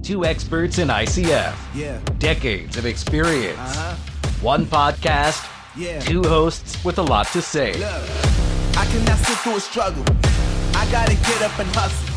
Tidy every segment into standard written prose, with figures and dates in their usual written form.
Two experts in ICF. Decades of experience. One podcast. Two hosts with a lot to say. Look, I cannot sit through a struggle. I gotta get up and hustle.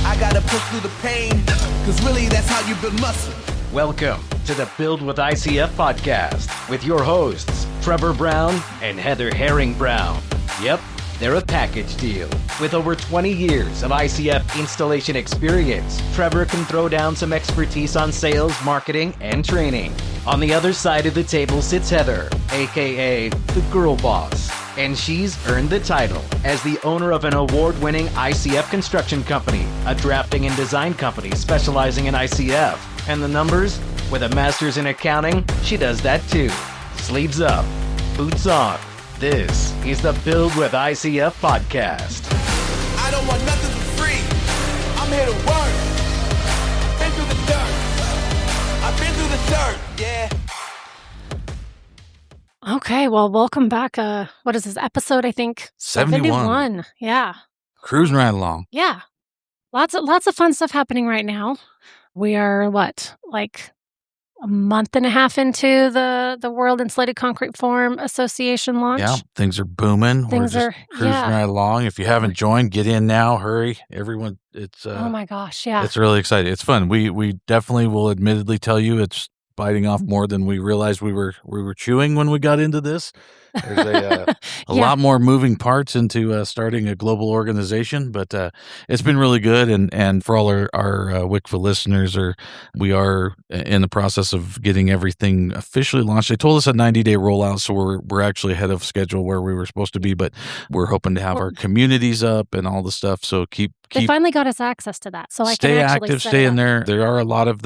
I gotta push through the pain, cause really that's how you build muscle. Welcome to the Build with ICF podcast with your hosts, Trevor Brown and Heather Herring Brown. Yep, they're a package deal. With over 20 years of ICF installation experience, Trevor can throw down some expertise on sales, marketing, and training. On the other side of the table sits Heather, aka the girl boss. And she's earned the title as the owner of an award-winning ICF construction company, a drafting and design company specializing in ICF. And the numbers? With a master's in accounting, she does that too. Sleeves up, boots on. This is the Build with ICF podcast. I don't want nothing for free. I'm here to work. Been through the dirt. I've been through the dirt, yeah. Okay, well, welcome back. What is this episode? I think 71. Yeah, Cruising right along. yeah. Lots of fun stuff happening right now. We are like a month and a half into the World Insulated Concrete Forum Association launch. Yeah, things are booming. We're just cruising right along. If you haven't joined, get in now. Hurry, everyone! It's oh my gosh, yeah. It's really exciting. It's fun. We definitely will admittedly tell you it's biting off more than we realized we were chewing when we got into this. There's a lot more moving parts into starting a global organization, but it's been really good. And for all our WICFA listeners, we are in the process of getting everything officially launched. They told us a 90-day rollout, so we're actually ahead of schedule where we were supposed to be, but we're hoping to have our communities up and all the stuff. So They finally got us access to that, so I stay can actually active, stay in there. There are a lot of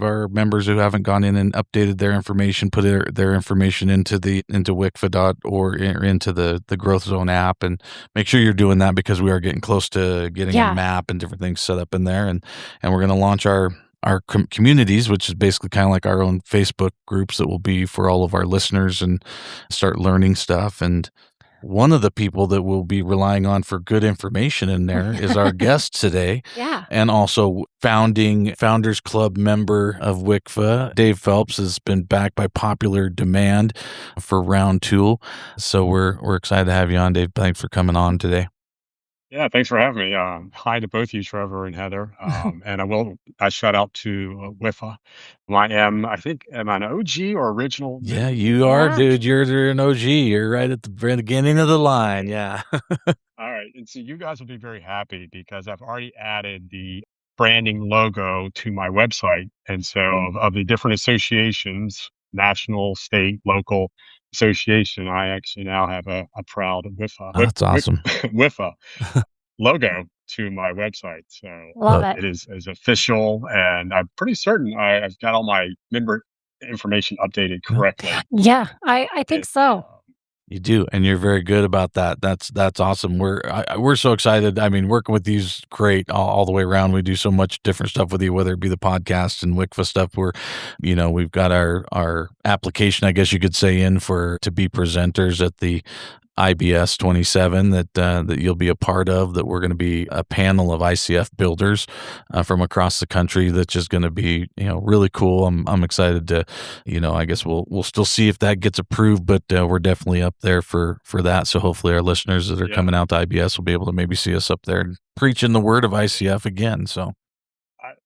our members who haven't gone in and updated their information, put their information into WICFA or into the Growth Zone app, and make sure you're doing that because we are getting close to getting a map and different things set up in there, and we're going to launch our communities, which is basically kind of like our own Facebook groups that will be for all of our listeners and start learning stuff. And one of the people that we'll be relying on for good information in there is our guest today. Yeah. And also Founders Club member of WICFA, Dave Phelps, has been back by popular demand for round two. So we're excited to have you on, Dave. Thanks for coming on today. Yeah, thanks for having me. Hi to both you, Trevor and Heather. And I shout out to WIFA. Am I an OG or original? Yeah, you are, dude. You're an OG. You're right at the very beginning of the line. Yeah. All right. And so you guys will be very happy because I've already added the branding logo to my website. And so of the different associations, national, state, local association, I actually now have a proud WIFA. That's awesome. WIFA logo to my website. So Love it. It is official, and I'm pretty certain I've got all my member information updated correctly. Yeah, I think so. You do, and you're very good about that. That's awesome. We're so excited. I mean, working with you's great all the way around. We do so much different stuff with you, whether it be the podcast and WICFA stuff. We've got our application, I guess you could say, to be presenters at the IBS 27 that you'll be a part of. That we're going to be a panel of ICF builders from across the country. That's just going to be really cool. I'm excited to I guess we'll still see if that gets approved, but we're definitely up there for that. So hopefully our listeners that are coming out to IBS will be able to maybe see us up there and preaching the word of ICF again. So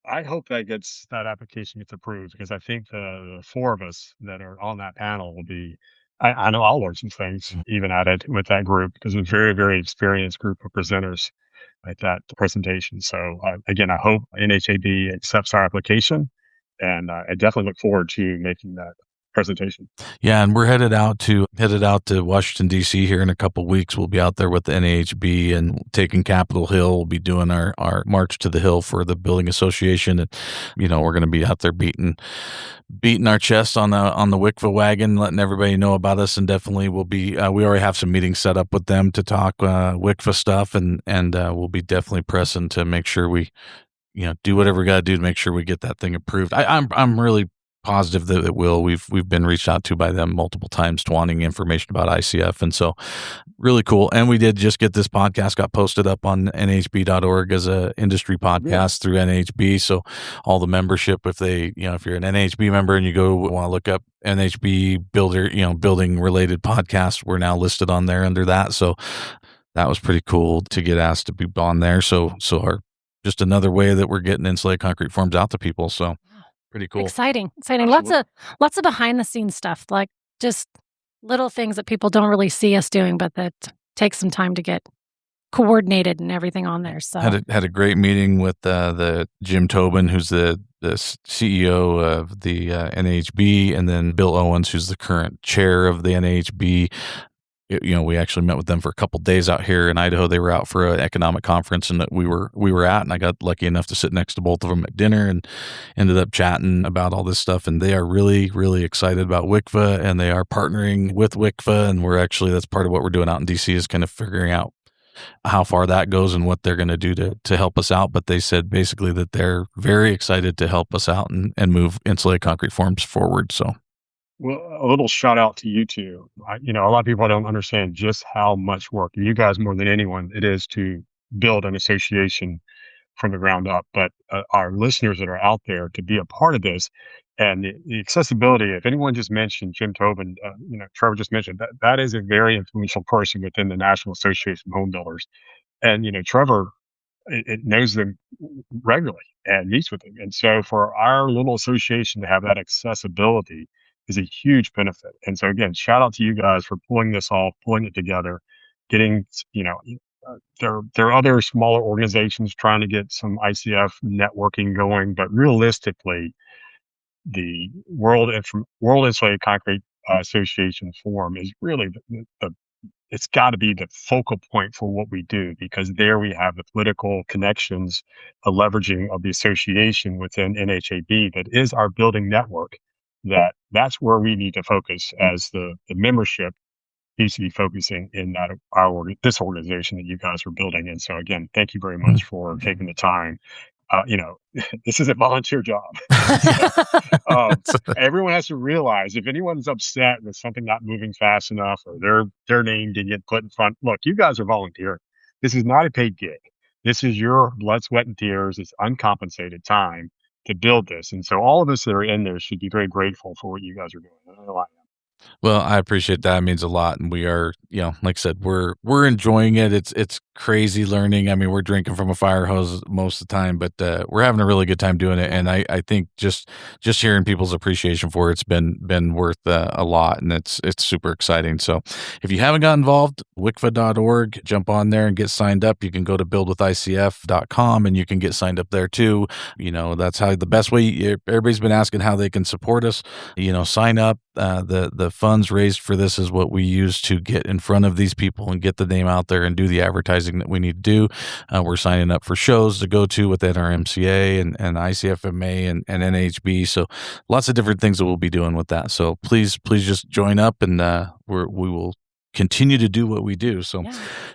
I hope that application gets approved because I think the four of us that are on that panel will be. I know I'll learn some things even at it with that group because it's a very, very experienced group of presenters at that presentation. So again, I hope NHAB accepts our application, and I definitely look forward to making that presentation. Yeah, and we're headed out to Washington D.C. here in a couple of weeks. We'll be out there with the NAHB and taking Capitol Hill. We'll be doing our march to the Hill for the building association, and we're going to be out there beating our chest on the WICFA wagon, letting everybody know about us. And definitely we'll be we already have some meetings set up with them to talk WICFA stuff, and we'll be definitely pressing to make sure we do whatever we got to do to make sure we get that thing approved. I'm really positive that it will. We've been reached out to by them multiple times wanting information about ICF. And so really cool. And we did just get this podcast got posted up on nhb.org as a industry podcast through NHB. So all the membership, if you're an NHB member and you want to look up NHB builder, building related podcasts, we're now listed on there under that. So that was pretty cool to get asked to be on there. So just another way that we're getting insulated concrete forms out to people. So pretty cool. Exciting. Absolutely. Lots of behind the scenes stuff, like just little things that people don't really see us doing, but that takes some time to get coordinated and everything on there. So had a great meeting with the Jim Tobin, who's the CEO of the NHB, and then Bill Owens, who's the current chair of the NHB. We actually met with them for a couple days out here in Idaho. They were out for an economic conference, and that we were at, and I got lucky enough to sit next to both of them at dinner, and ended up chatting about all this stuff. And they are really, really excited about WICFA, and they are partnering with WICFA. And that's part of what we're doing out in DC is kind of figuring out how far that goes and what they're going to do to help us out. But they said basically that they're very excited to help us out and move insulated concrete forms forward. So. Well, a little shout out to you two. A lot of people don't understand just how much work, you guys more than anyone, it is to build an association from the ground up. But our listeners that are out there to be a part of this and the accessibility, if anyone just mentioned Jim Tobin, Trevor just mentioned, that is a very influential person within the National Association of Home Builders. And, Trevor, it knows them regularly and meets with them. And so for our little association to have that accessibility is a huge benefit. And so again, shout out to you guys for pulling this off, pulling it together, getting, there are other smaller organizations trying to get some ICF networking going, but realistically, the World Insulated Concrete Association Forum is really it's got to be the focal point for what we do, because there we have the political connections, the leveraging of the association within NHAB that is our building network. That's where we need to focus as the membership needs to be focusing in this organization that you guys are building. And so again, thank you very much for taking the time. This is a volunteer job. Everyone has to realize if anyone's upset with something not moving fast enough or their name didn't get put in front, look, you guys are volunteering. This is not a paid gig. This is your blood, sweat, and tears. It's uncompensated time to build this. And so all of us that are in there should be very grateful for what you guys are doing. I know I am. Well, I appreciate that. It means a lot. And we are, like I said, we're enjoying it. It's crazy learning. I mean, we're drinking from a fire hose most of the time, but we're having a really good time doing it. And I think just hearing people's appreciation for it's been worth a lot, and it's super exciting. So if you haven't got involved, wicfa.org, jump on there and get signed up. You can go to buildwithicf.com and you can get signed up there too. That's how the best way. Everybody's been asking how they can support us. Sign up. The funds raised for this is what we use to get in front of these people and get the name out there and do the advertising that we need to do. We're signing up for shows to go to within our MCA and ICFMA and NHB. So lots of different things that we'll be doing with that. So please just join up, and we will continue to do what we do. So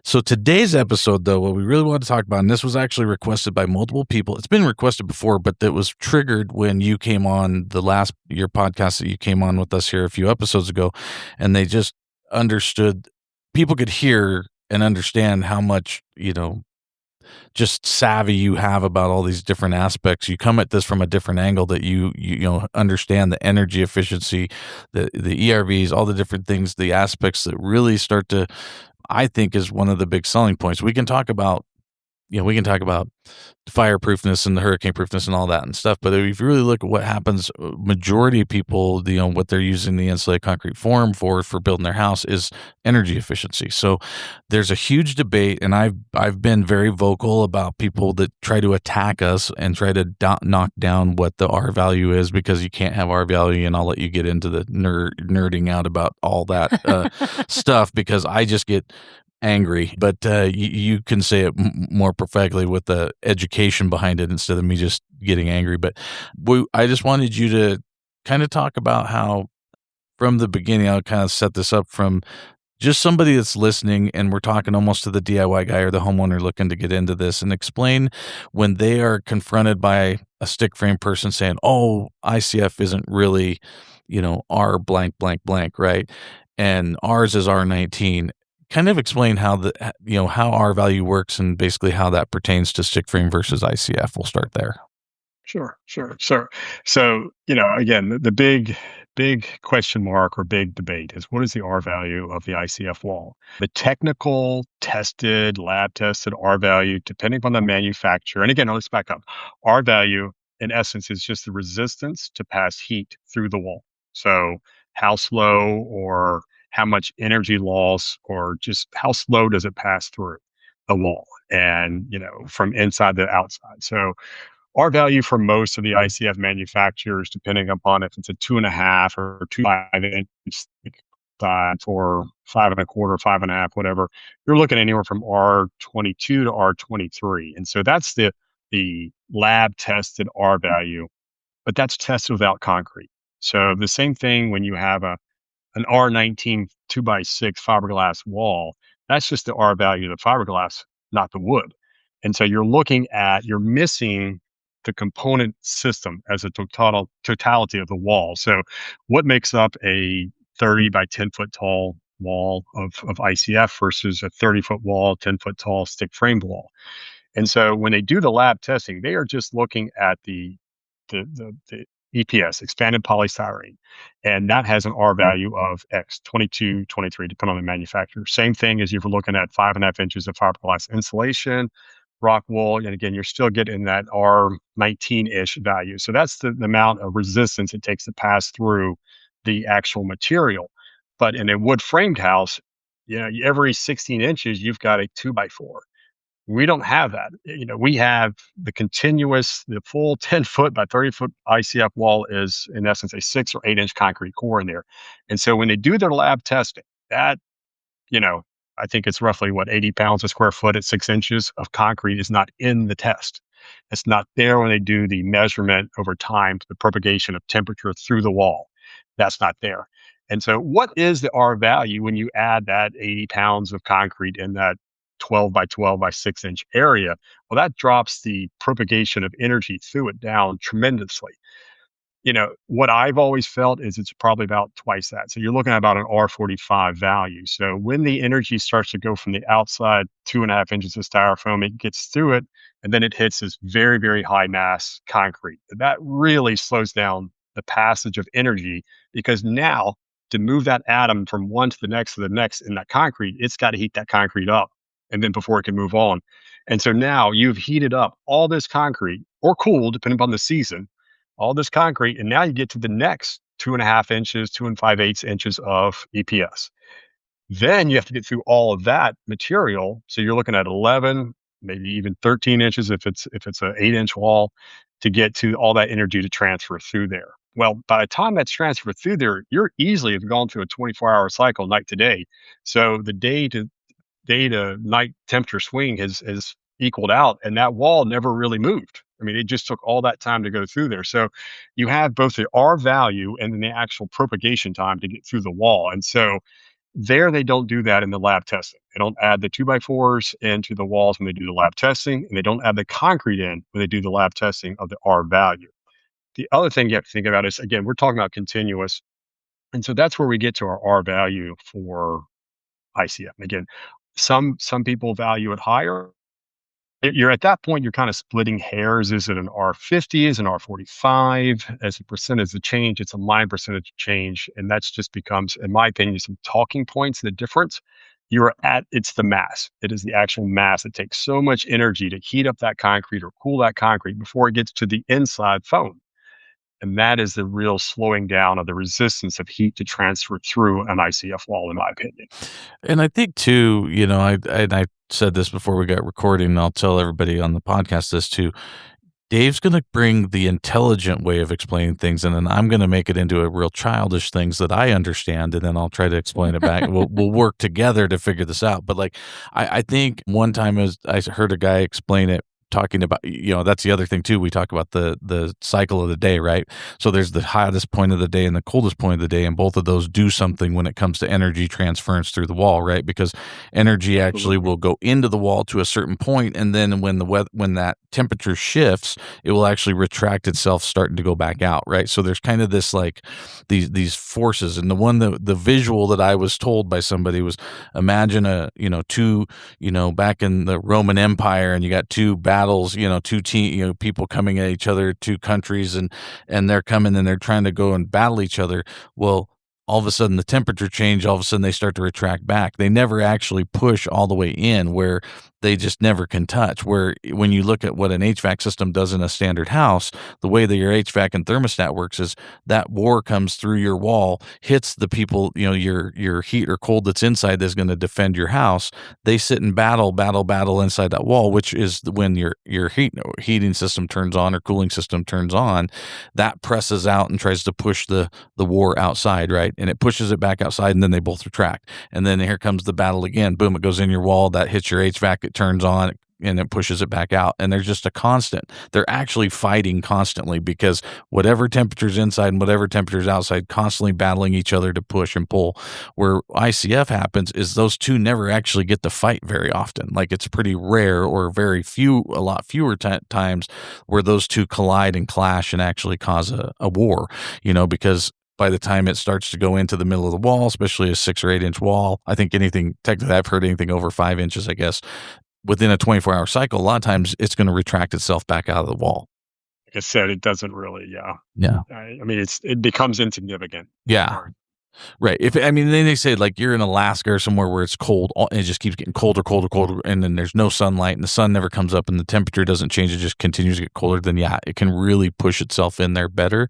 today's episode, though, what we really want to talk about, and this was actually requested by multiple people. It's been requested before, but it was triggered when you came on your podcast that you came on with us here a few episodes ago, and they just understood. People could hear and understand how much, just savvy you have about all these different aspects. You come at this from a different angle that you understand the energy efficiency, the ERVs, all the different things, the aspects that really start to, I think, is one of the big selling points. We can talk about fireproofness and the hurricane proofness and all that and stuff. But if you really look at what happens, majority of people, what they're using the insulated concrete form for building their house is energy efficiency. So there's a huge debate, and I've been very vocal about people that try to attack us and try to knock down what the R value is, because you can't have R value, and I'll let you get into the nerding out about all that stuff, because I just get angry, but you can say it more perfectly with the education behind it instead of me just getting angry. But I just wanted you to kind of talk about how, from the beginning, I'll kind of set this up from just somebody that's listening, and we're talking almost to the DIY guy or the homeowner looking to get into this, and explain when they are confronted by a stick frame person saying, oh, ICF isn't really, R blank, blank, blank, right? And ours is R19. Kind of explain how how R value works and basically how that pertains to stick frame versus ICF. We'll start there. Sure, sure, sure. So, again, the big question mark or big debate is what is the R value of the ICF wall? The technical, tested, lab tested R value, depending upon the manufacturer. And again, let's back up. R value, in essence, is just the resistance to pass heat through the wall. So, how slow or how much energy loss or just how slow does it pass through the wall and, from inside to outside. So, our value for most of the ICF manufacturers, depending upon if it's a 2.5 or 2.5 inch size or 5.25, 5.5, whatever, you're looking anywhere from R22 to R23. And so that's the lab tested R value, but that's tested without concrete. So the same thing when you have an R19 2x6 fiberglass wall, that's just the R value of the fiberglass, not the wood. And so you're missing the component system as a totality of the wall. So what makes up a 30 by 10 foot tall wall of ICF versus a 30-foot wall, 10-foot tall stick framed wall? And so when they do the lab testing, they are just looking at the EPS, expanded polystyrene, and that has an R value of X, 22, 23, depending on the manufacturer. Same thing as if you're looking at 5.5 inches of fiberglass insulation, rock wool, and again, you're still getting that R19-ish value. So that's the amount of resistance it takes to pass through the actual material. But in a wood framed house, every 16 inches, you've got a 2x4. We don't have that. We have the full 10-foot by 30-foot ICF wall is, in essence, a 6 or 8 inch concrete core in there. And so when they do their lab testing, that, I think it's roughly 80 pounds a square foot at 6 inches of concrete is not in the test. It's not there when they do the measurement over time, the propagation of temperature through the wall. That's not there. And so what is the R value when you add that 80 pounds of concrete in that 12 by 12 by 6 inch area? Well, that drops the propagation of energy through it down tremendously. What I've always felt is it's probably about twice that. So you're looking at about an R45 value. So when the energy starts to go from the outside 2.5 inches of styrofoam, it gets through it, and then it hits this very, very high mass concrete. That really slows down the passage of energy, because now to move that atom from one to the next in that concrete, it's got to heat that concrete up, and then before it can move on. And so now you've heated up all this concrete, or cooled, depending upon the season, all this concrete, and now you get to the next 2.5 inches, 2 5/8 inches of EPS. Then you have to get through all of that material. So you're looking at 11, maybe even 13 inches if it's an 8-inch wall, to get to all that energy to transfer through there. Well, by the time that's transferred through there, you're easily have gone through a 24-hour cycle night to day. So the day to night temperature swing has equaled out, and that wall never really moved. I mean, it just took all that time to go through there. So you have both the R value and then the actual propagation time to get through the wall. And so there, they don't do that in the lab testing. They don't add the 2x4s into the walls when they do the lab testing, and they don't add the concrete in when they do the lab testing of the R value. The other thing you have to think about is, again, we're talking about continuous. And so that's where we get to our R value for ICF. Again, some people value it higher. You're at that point, you're kind of splitting hairs. Is it an R50? Is it an R45? As a percentage of change, it's a line percentage change. And that's just becomes, in my opinion, some talking points. The difference it's the mass. It is the actual mass. It takes so much energy to heat up that concrete or cool that concrete before it gets to the inside foam. And that is the real slowing down of the resistance of heat to transfer through an ICF wall, in my opinion. And I think too, I said this before we got recording, and I'll tell everybody on the podcast this too. Dave's going to bring the intelligent way of explaining things, and then I'm going to make it into a real childish things that I understand, and then I'll try to explain it back. We'll work together to figure this out. But I think one time I heard a guy explain it, talking about, that's the other thing too. We talk about the cycle of the day, right? So there's the hottest point of the day and the coldest point of the day, and both of those do something when it comes to energy transference through the wall, right? Because energy actually will go into the wall to a certain point, and then when that temperature shifts, it will actually retract itself, starting to go back out, right? So there's kind of this like these forces, and the visual that I was told by somebody was, imagine two, back in the Roman Empire, and you got two battles, people coming at each other, two countries, and they're coming and they're trying to go and battle each other. Well, all of a sudden the temperature change, all of a sudden they start to retract back. They never actually push all the way in where they just never can touch. Where when you look at what an HVAC system does in a standard house, the way that your HVAC and thermostat works is that war comes through your wall, hits the people, your heat or cold that's inside that's going to defend your house. They sit and battle inside that wall, which is when your heating system turns on or cooling system turns on. That presses out and tries to push the war outside, right? And it pushes it back outside, and then they both retract. And then here comes the battle again. Boom, it goes in your wall. That hits your HVAC. It turns on, and it pushes it back out. And there's just a constant. They're actually fighting constantly, because whatever temperature's inside and whatever temperature's outside, constantly battling each other to push and pull. Where ICF happens is those two never actually get to fight very often. Like, it's pretty rare, or a lot fewer times where those two collide and clash and actually cause a war, because by the time it starts to go into the middle of the wall, especially a 6 or 8 inch wall, I think technically I've heard anything over 5 inches, I guess, within a 24-hour cycle, a lot of times it's going to retract itself back out of the wall. Like I said, it doesn't really, Yeah. I mean, it becomes insignificant. Yeah. Right. Then they say, like, you're in Alaska or somewhere where it's cold, and it just keeps getting colder, and then there's no sunlight, and the sun never comes up, and the temperature doesn't change, it just continues to get colder. Then it can really push itself in there better.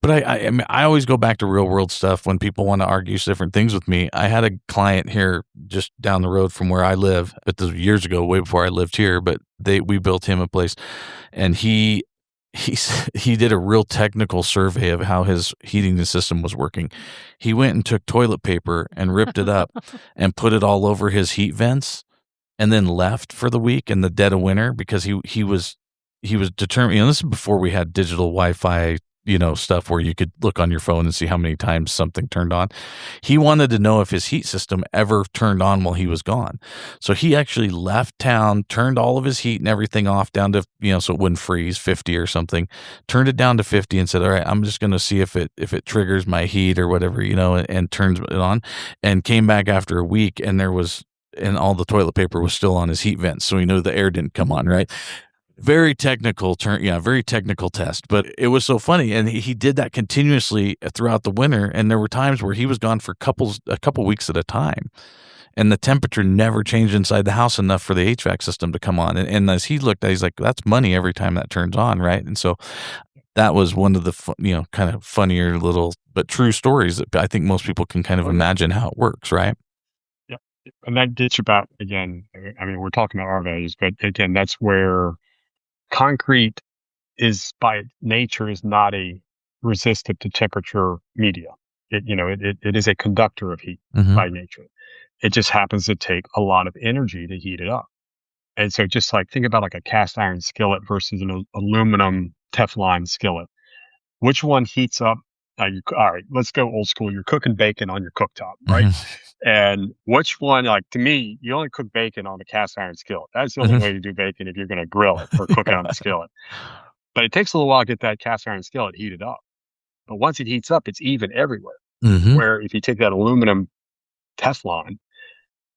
But I always go back to real world stuff when people want to argue different things with me. I had a client here just down the road from where I live, but this was years ago, way before I lived here. But we built him a place, and he did a real technical survey of how his heating system was working. He went and took toilet paper and ripped it up and put it all over his heat vents, and then left for the week in the dead of winter, because he was determined. This is before we had digital Wi-Fi, stuff where you could look on your phone and see how many times something turned on. He wanted to know if his heat system ever turned on while he was gone. So he actually left town, turned all of his heat and everything off down to, so it wouldn't freeze, 50 or something, turned it down to 50 and said, all right, I'm just going to see if it triggers my heat or whatever, and turns it on, and came back after a week, and all the toilet paper was still on his heat vents. So he knew the air didn't come on, right? Very technical very technical test, but it was so funny. And he did that continuously throughout the winter. And there were times where he was gone for a couple weeks at a time, and the temperature never changed inside the house enough for the HVAC system to come on. And as he looked at it, he's like, that's money every time that turns on, right? And so that was one of the, kind of funnier little, but true stories that I think most people can kind of imagine how it works, right? Yeah. And that gets about, again, I mean, we're talking about our values, but again, that's where concrete is by nature is not a resistant to temperature media. It is a conductor of heat by nature. It just happens to take a lot of energy to heat it up. And so just like think about like a cast iron skillet versus an aluminum Teflon skillet. Which one heats up? All right, let's go old school. You're cooking bacon on your cooktop, right? And which one, like, to me, you only cook bacon on the cast iron skillet. That's the only way to do bacon if you're going to grill it or cook it on the skillet. But it takes a little while to get that cast iron skillet heated up. But once it heats up, it's even everywhere. Where if you take that aluminum Teflon,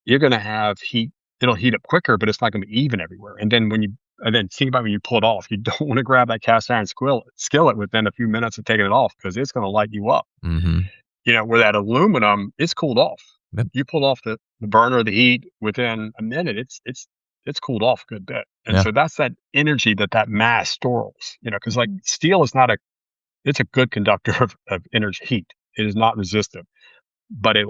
you're going to have heat. It'll heat up quicker, but it's not going to be even everywhere. And then think about when you pull it off, you don't want to grab that cast iron skillet within a few minutes of taking it off, because it's going to light you up. Where that aluminum, it's cooled off. Yep. You pull off the burner, the heat, within a minute, it's cooled off a good bit. And so that's that energy that mass stores, because like steel is it's a good conductor of energy heat. It is not resistive. But a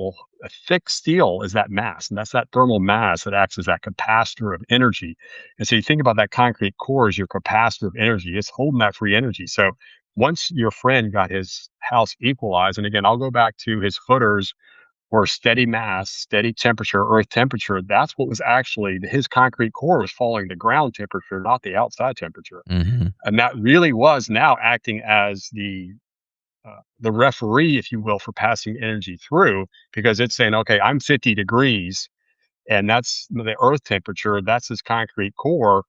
thick steel is that mass, and that's that thermal mass that acts as that capacitor of energy. And so you think about that concrete core as your capacitor of energy. It's holding that free energy. So once your friend got his house equalized, and again, I'll go back to his footers or steady mass, steady temperature, earth temperature, that's what was actually his concrete core was following the ground temperature, not the outside temperature. Mm-hmm. And that really was now acting as the referee, if you will, for passing energy through, because it's saying, okay, I'm 50 degrees and that's the earth temperature. That's his concrete core.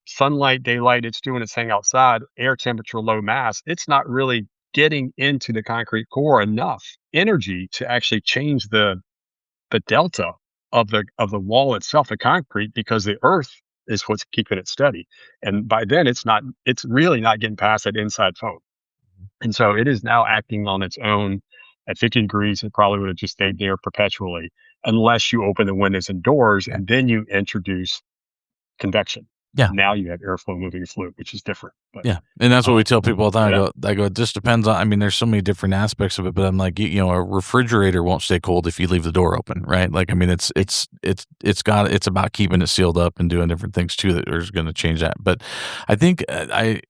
Sunlight, daylight, it's doing its thing outside, air temperature, low mass. It's not really getting into the concrete core enough energy to actually change the delta of the wall itself, the concrete, because the earth is what's keeping it steady. And by then it's really not getting past that inside foam. And so it is now acting on its own at 50 degrees. It probably would have just stayed there perpetually unless you open the windows and doors and then you introduce convection. Yeah. Now you have airflow moving fluid, which is different. But, yeah. And that's what we tell people all the time. yeah. I go, it just depends on, I mean, there's so many different aspects of it, but I'm like, you know, a refrigerator won't stay cold if you leave the door open, right? Like, I mean, it's about keeping it sealed up and doing different things too that are going to change that. But I think I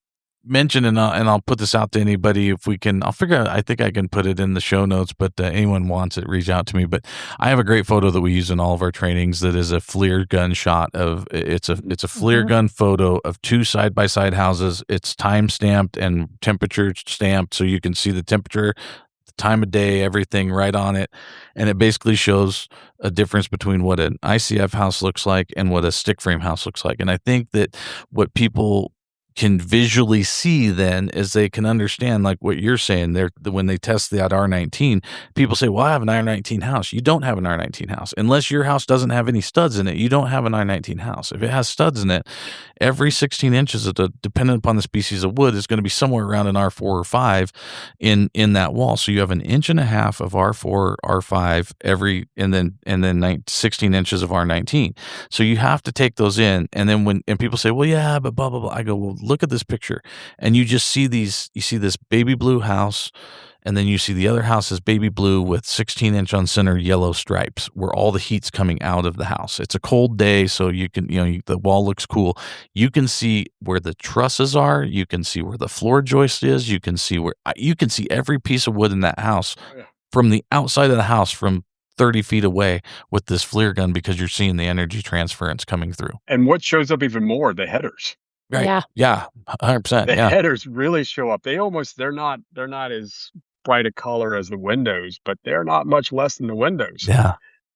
mentioned, and I'll put this out to anybody if we can. I'll figure out. I think I can put it in the show notes, but anyone wants it, reach out to me. But I have a great photo that we use in all of our trainings. That is a FLIR gun shot of it's a FLIR gun photo of two side by side houses. It's time stamped and temperature stamped, so you can see the temperature, the time of day, everything right on it, and it basically shows a difference between what an ICF house looks like and what a stick frame house looks like. And I think that what people can visually see then is they can understand, like what you're saying there, when they test that R19, people say, well, I have an R19 house. You don't have an R19 house. Unless your house doesn't have any studs in it, you don't have an R19 house. If it has studs in it, every 16 inches of depending upon the species of wood, is going to be somewhere around an R4 or 5 in that wall. So you have an inch and a half of R4, R5 and then 16 inches of R19. So you have to take those in. And then when people say, well, yeah, but blah, blah, blah, I go, well, look at this picture. And you just see you see this baby blue house, and then you see the other house is baby blue with 16-inch on center yellow stripes where all the heat's coming out of the house. It's a cold day, so you can, the wall looks cool. You can see where the trusses are. You can see where the floor joist is. You can see every piece of wood in that house from the outside of the house from 30 feet away with this FLIR gun, because you're seeing the energy transference coming through. And what shows up even more, the headers. Right. Yeah. 100%. The headers really show up. They're not as bright a color as the windows, but they're not much less than the windows. Yeah.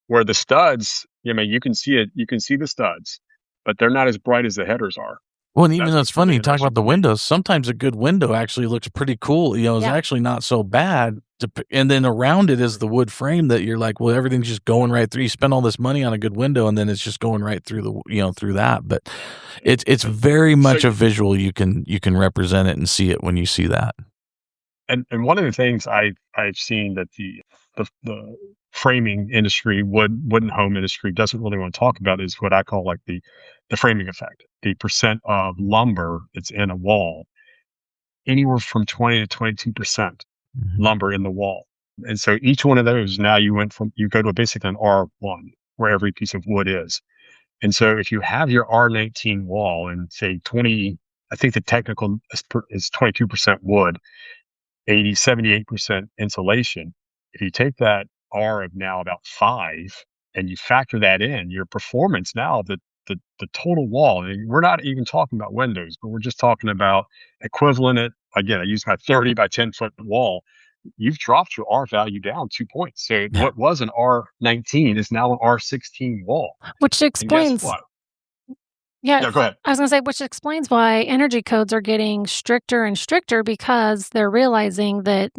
Where the studs, you can see it. You can see the studs, but they're not as bright as the headers are. Well, and even though it's funny, you talk about the windows, sometimes a good window actually looks pretty cool. It's actually not so bad. And then around it is the wood frame that you're like, well, everything's just going right through. You spend all this money on a good window, and then it's just going right through through that. But it's very much a visual. You can represent it and see it when you see that. And one of the things I've seen that the framing industry, wooden home industry, doesn't really want to talk about is what I call like the framing effect. The percent of lumber that's in a wall, anywhere from 20 to 22% lumber in the wall. And so each one of those, now you go to basically an R1 where every piece of wood is. And so if you have your R19 wall and say 20, I think the technical is 22% wood, 78% insulation. If you take that R of now about 5 and you factor that in, your performance now, the total wall, and we're not even talking about windows, but we're just talking about equivalent. Again, I use my 30 by 10 foot wall. You've dropped your R value down 2 points. So what was an R19 is now an R16 wall. Which explains what? Yeah, go ahead. I was going to say, which explains why energy codes are getting stricter and stricter, because they're realizing that,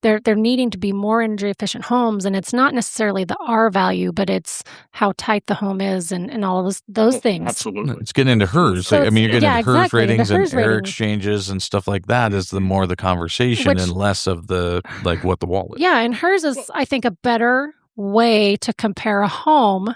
they're needing to be more energy efficient homes. And it's not necessarily the R value, but it's how tight the home is and all of those things. Absolutely. It's getting into HERS. So you're getting into HERS exactly, ratings and HERS air ratings. exchanges and stuff like that is the more the conversation and less of the, like, what the wall is. Yeah, and HERS is, I think, a better way to compare a home.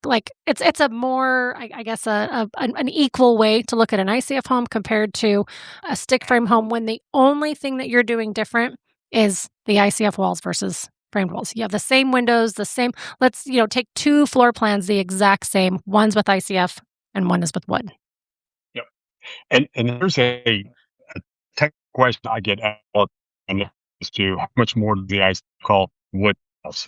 Like it's a more, I guess, an equal way to look at an ICF home compared to a stick frame home, when the only thing that you're doing different is the ICF walls versus framed walls. You have the same windows, the same. Let's take 2 floor plans, the exact same. One's with ICF and one is with wood. Yep. And there's a tech question I get asked as to how much more do the ICF call wood house?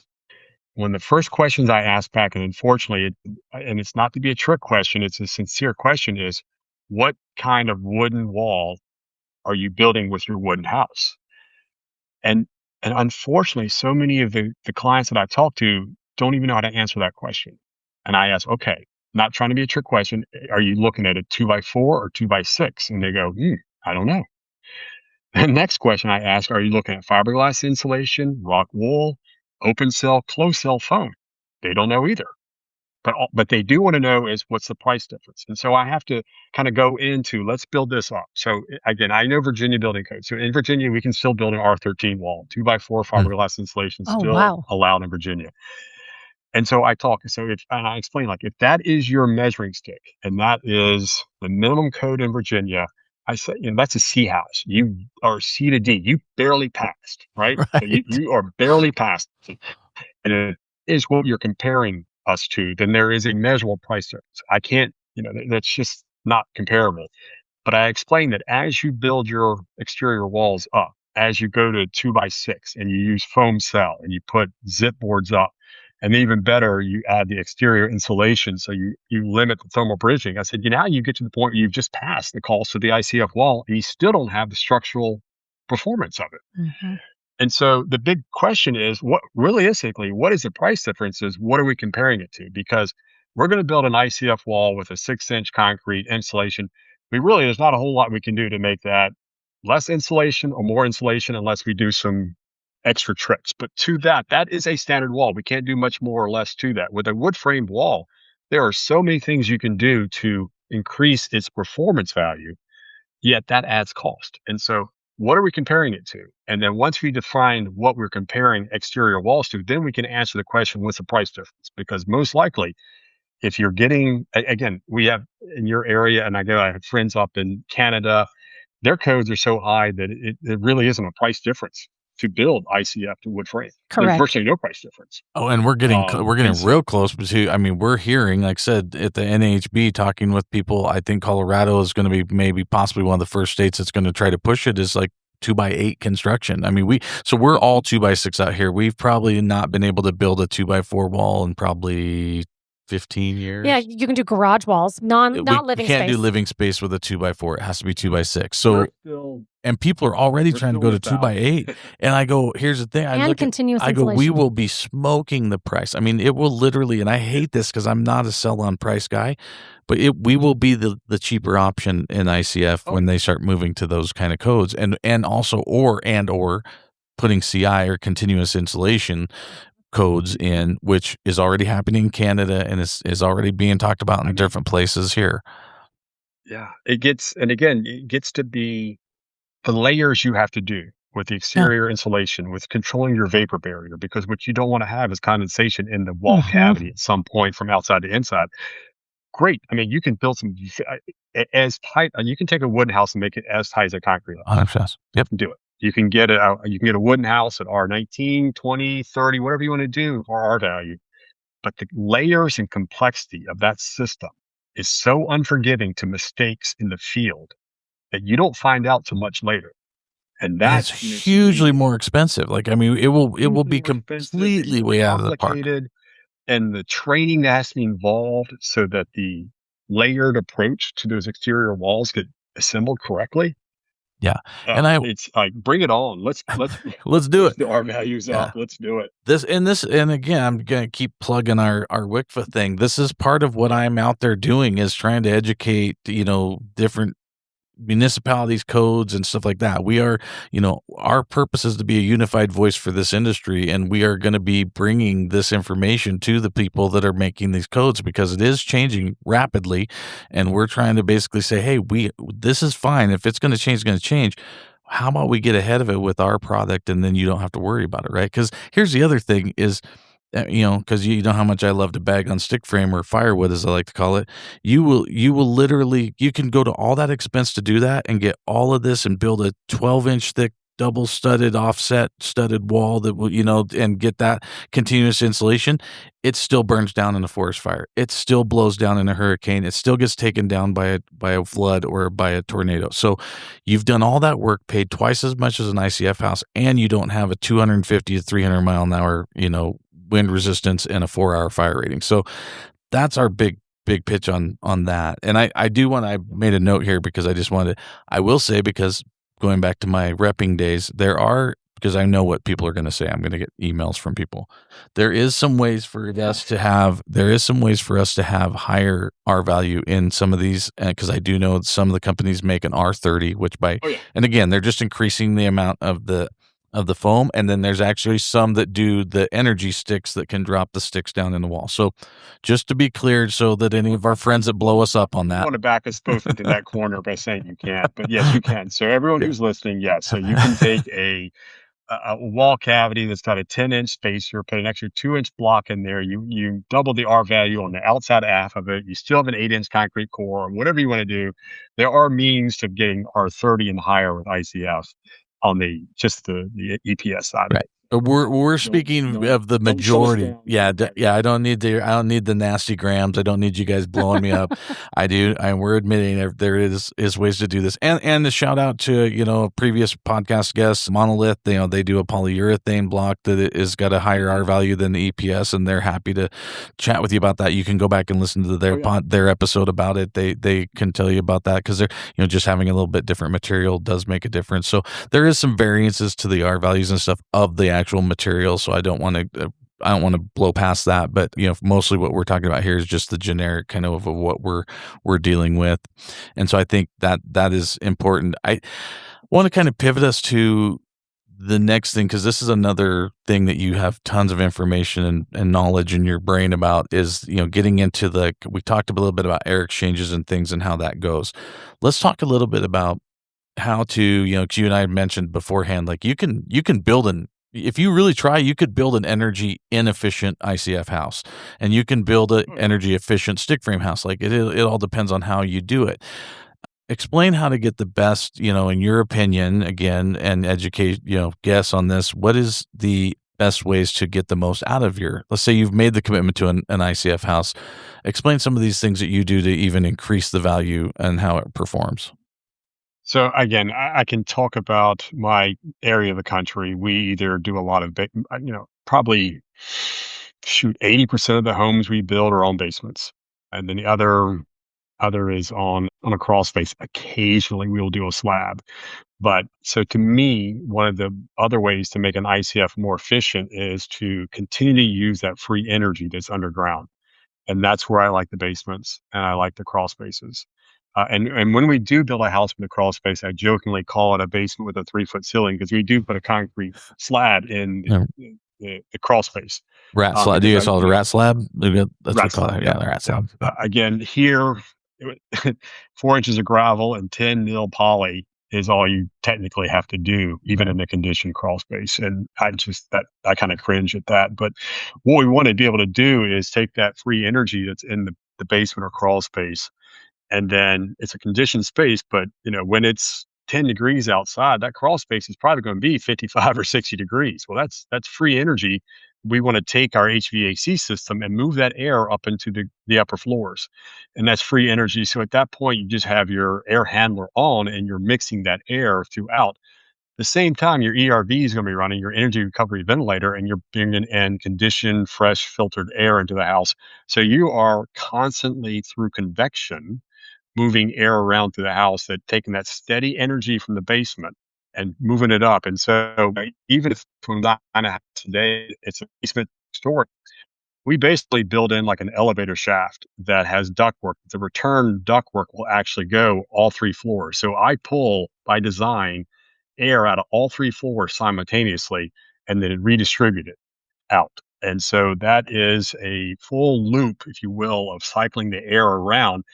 one of the first questions I ask back, and unfortunately, and it's not to be a trick question, it's a sincere question, is what kind of wooden wall are you building with your wooden house? And and unfortunately, so many of the clients that I talk to don't even know how to answer that question. And I ask, okay, not trying to be a trick question, are you looking at a 2x4 or 2x6? And they go, I don't know. The next question I ask, are you looking at fiberglass insulation, rock wool, open cell, closed cell foam? They don't know either. But they do want to know is what's the price difference. And so I have to kind of go into, let's build this up. So again, I know Virginia building code. So in Virginia, we can still build an R13 wall, 2x4 fiberglass insulation Oh, still wow. allowed in Virginia. And so I explain, like, if that is your measuring stick and that is the minimum code in Virginia, I say, that's a C house. You are C to D. You barely passed, right? So Right. you are barely passed. And it is what you're comparing us to, then there is a measurable price difference. I can't, that's just not comparable. But I explain that as you build your exterior walls up, as you go to 2x6 and you use foam cell and you put zip boards up, and even better, you add the exterior insulation so you limit the thermal bridging. I said, now you get to the point where you've just passed the cost of the ICF wall and you still don't have the structural performance of it. Mm-hmm. And so the big question is, what is the price differences? What are we comparing it to? Because we're going to build an ICF wall with a 6-inch concrete insulation. There's not a whole lot we can do to make that less insulation or more insulation unless we do some extra tricks. But to that is a standard wall. We can't do much more or less to that. With a wood framed wall, there are so many things you can do to increase its performance value, yet that adds cost. And so what are we comparing it to? And then once we define what we're comparing exterior walls to, then we can answer the question, what's the price difference? Because most likely, if you're getting, again, we have in your area, and I have friends up in Canada, their codes are so high that it really isn't a price difference to build ICF to wood frame. Correct. There's virtually no price difference. Oh, and we're getting real close to. We're hearing, like I said, at the NHB, talking with people. I think Colorado is going to be maybe possibly one of the first states that's going to try to push it. Is like 2x8 construction. We're all 2x6 out here. We've probably not been able to build a 2x4 wall in probably 15 years. Yeah, you can do garage walls, not living space. We can't do living space with a 2x4. It has to be 2x6. So, and people are already trying to go to 2x8. And I go, here's the thing. Continuous I go, insulation. we will be smoking the price. It will literally, and I hate this because I'm not a sell on price guy, but we will be the cheaper option in ICF when they start moving to those kind of codes, and also or putting CI or continuous insulation codes in, which is already happening in Canada and is already being talked about in different places here. Yeah, it gets to be the layers you have to do with the exterior insulation, with controlling your vapor barrier, because what you don't want to have is condensation in the wall cavity at some point from outside to inside. Great. You can build some as tight. You can take a wooden house and make it as tight as a concrete house. Yep. Do it. You can get a wooden house at R19, 20, 30, whatever you want to do for R value. But the layers and complexity of that system is so unforgiving to mistakes in the field that you don't find out till much later. And that's hugely more expensive. It will be completely way out of the park. And the training that has to be involved so that the layered approach to those exterior walls get assembled correctly. Yeah. It's like, bring it on. Let's do it. Our values up. Let's do it. And again, I'm going to keep plugging our WICFA thing. This is part of what I'm out there doing, is trying to educate, different municipalities, codes, and stuff like that. We are, our purpose is to be a unified voice for this industry, and we are going to be bringing this information to the people that are making these codes, because it is changing rapidly, and we're trying to basically say, hey, this is fine. If it's going to change, it's going to change. How about we get ahead of it with our product, and then you don't have to worry about it, right? Because here's the other thing is, because you know how much I love to bag on stick frame, or firewood, as I like to call it. You will literally, you can go to all that expense to do that and get all of this and build a 12-inch thick, double studded, offset studded wall that will, and get that continuous insulation. It still burns down in a forest fire. It still blows down in a hurricane. It still gets taken down by a flood or by a tornado. So you've done all that work, paid twice as much as an ICF house, and you don't have a 250 to 300 mile an hour, wind resistance, and a 4-hour fire rating. So that's our big pitch on that. And I made a note here because I will say, because going back to my repping days, because I know what people are going to say. I'm going to get emails from people. There is some ways for us to have higher R value in some of these, because I do know some of the companies make an R30, which and again, they're just increasing the amount of the foam. And then there's actually some that do the energy sticks that can drop the sticks down in the wall. So just to be clear, so that any of our friends that blow us up on that. I want to back us both into that corner by saying you can't, but yes, you can. So everyone who's listening, yes. So you can take a wall cavity that's got a 10-inch spacer, put an extra 2-inch block in there. You double the R value on the outside half of it. You still have an 8-inch concrete core, or whatever you want to do. There are means to getting R30 and higher with ICF on the EPS side. Right. We're speaking of the majority. Yeah, I don't need the nasty grams. I don't need you guys blowing me up. We're admitting there is ways to do this. And a shout out to previous podcast guests, Monolith. They do a polyurethane block that is got a higher R value than the EPS, and they're happy to chat with you about that. You can go back and listen to their episode about it. They can tell you about that, because they're just having a little bit different material does make a difference. So there is some variances to the R values and stuff of the actual material. So I don't want to blow past that, but mostly what we're talking about here is just the generic kind of what we're dealing with. And so I think that is important. I want to kind of pivot us to the next thing, because this is another thing that you have tons of information and knowledge in your brain about, is getting into we talked a little bit about air exchanges and things and how that goes. Let's talk a little bit about how to, because you and I mentioned beforehand, like you can build if you really try, you could build an energy inefficient ICF house, and you can build an energy efficient stick frame house. Like it all depends on how you do it. Explain how to get the best, in your opinion, again, and educate, guests on this. What is the best ways to get the most out of let's say you've made the commitment to an ICF house. Explain some of these things that you do to even increase the value and how it performs. So again, I can talk about my area of the country. We either do a lot of, probably 80% of the homes we build are on basements, and then the other is on a crawl space. Occasionally, we'll do a slab. But so to me, one of the other ways to make an ICF more efficient is to continue to use that free energy that's underground, and that's where I like the basements and I like the crawl spaces. And when we do build a house with a crawl space, I jokingly call it a basement with a 3-foot ceiling, because we do put a concrete slab in the crawl space. Rat slab. Do you guys call it a rat slab? That's what we call it. Yeah, the rat slab. Again, here, 4 inches of gravel and 10 mil poly is all you technically have to do, even in a conditioned crawl space. And I kind of cringe at that. But what we want to be able to do is take that free energy that's in the basement or crawl space, and then it's a conditioned space, but when it's 10 degrees outside, that crawl space is probably going to be 55 or 60 degrees. Well, that's free energy. We want to take our HVAC system and move that air up into the upper floors, and that's free energy. So at that point, you just have your air handler on, and you're mixing that air throughout. The same time, your ERV is going to be running, your energy recovery ventilator, and you're bringing in conditioned, fresh, filtered air into the house. So you are constantly, through convection, moving air around through the house, taking that steady energy from the basement and moving it up. And so even if from that kind of house today, it's a basement story, we basically build in like an elevator shaft that has ductwork. The return ductwork will actually go all 3 floors. So I pull, by design, air out of all 3 floors simultaneously, and then redistribute it out. And so that is a full loop, if you will, of cycling the air around.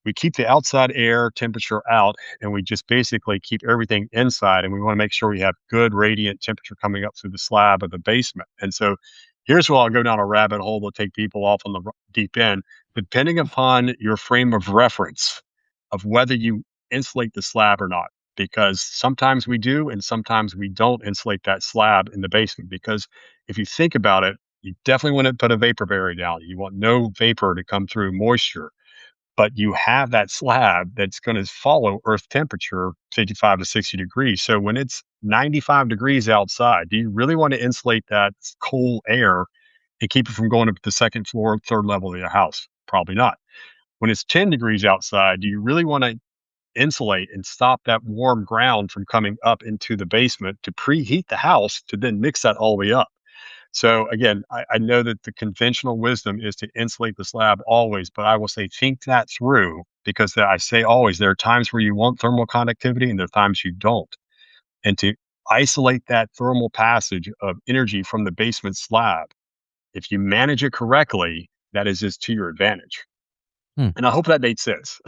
We keep the outside air temperature out, and we just basically keep everything inside. And we want to make sure we have good radiant temperature coming up through the slab of the basement. And so here's where I'll go down a rabbit hole to take people off on the deep end. Depending upon your frame of reference of whether you insulate the slab or not, because sometimes we do and sometimes we don't insulate that slab in the basement. Because if you think about it, you definitely want to put a vapor barrier down. You want no vapor to come through, moisture. But you have that slab that's going to follow earth temperature, 55 to 60 degrees. So when it's 95 degrees outside, do you really want to insulate that cool air and keep it from going up to the second floor, third level of your house? Probably not. When it's 10 degrees outside, do you really want to insulate and stop that warm ground from coming up into the basement to preheat the house to then mix that all the way up? So again, I know that the conventional wisdom is to insulate the slab always, but I will say think that through, because I say always, there are times where you want thermal conductivity and there are times you don't. And to isolate that thermal passage of energy from the basement slab, if you manage it correctly, that is just to your advantage. And I hope that made sense.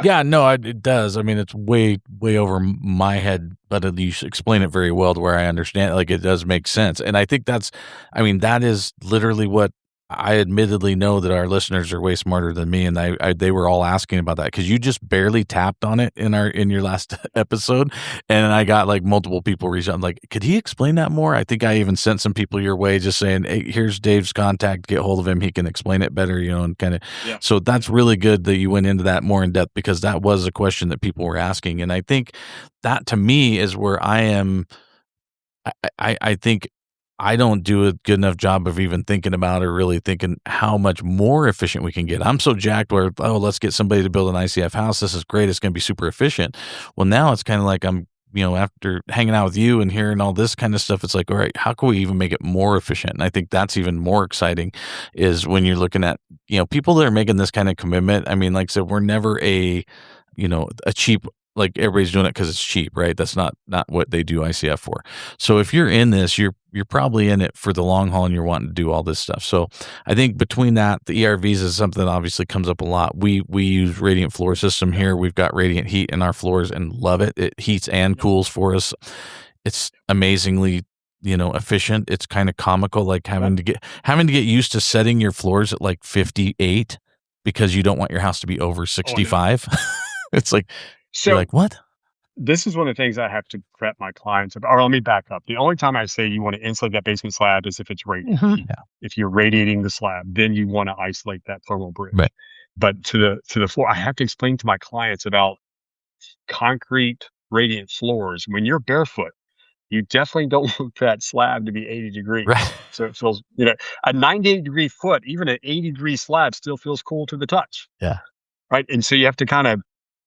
Yeah, no, it does. I mean, it's way over my head, but you explain it very well to where I understand. Like, it does make sense, and I think that is literally what I admittedly know that our listeners are way smarter than me, and they were all asking about that because you just barely tapped on it in your last episode, and I got like multiple people reach out. I'm like, could he explain that more? I think I even sent some people your way, just saying, hey, here's Dave's contact, get hold of him, he can explain it better, and kind of. Yeah. So that's really good that you went into that more in depth, because that was a question that people were asking, and I think that to me is where I am. I think I don't do a good enough job of even thinking about or really thinking how much more efficient we can get. I'm so jacked where, let's get somebody to build an ICF house. This is great. It's going to be super efficient. Well, now it's kind of like I'm, after hanging out with you and hearing all this kind of stuff, it's like, all right, how can we even make it more efficient? And I think that's even more exciting is when you're looking at, people that are making this kind of commitment. I mean, like I said, we're never a cheap, like everybody's doing it because it's cheap, right? That's not what they do ICF for. So if you're in this, you're probably in it for the long haul and you're wanting to do all this stuff. So I think between that, the ERVs is something that obviously comes up a lot. We use Radiant Floor System here. We've got Radiant Heat in our floors and love it. It heats and cools for us. It's amazingly efficient. It's kind of comical, like having to get used to setting your floors at like 58 because you don't want your house to be over 65. It's like, so, you're like, what? This is one of the things I have to prep my clients about. Or let me back up. The only time I say you want to insulate that basement slab is if it's radiating. Mm-hmm. Yeah. If you're radiating the slab, then you want to isolate that thermal bridge. Right. But to the floor, I have to explain to my clients about concrete radiant floors. When you're barefoot, you definitely don't want that slab to be 80 degrees. Right. So it feels, a 98-degree foot, even an 80-degree slab still feels cool to the touch. Yeah. Right. And so you have to kind of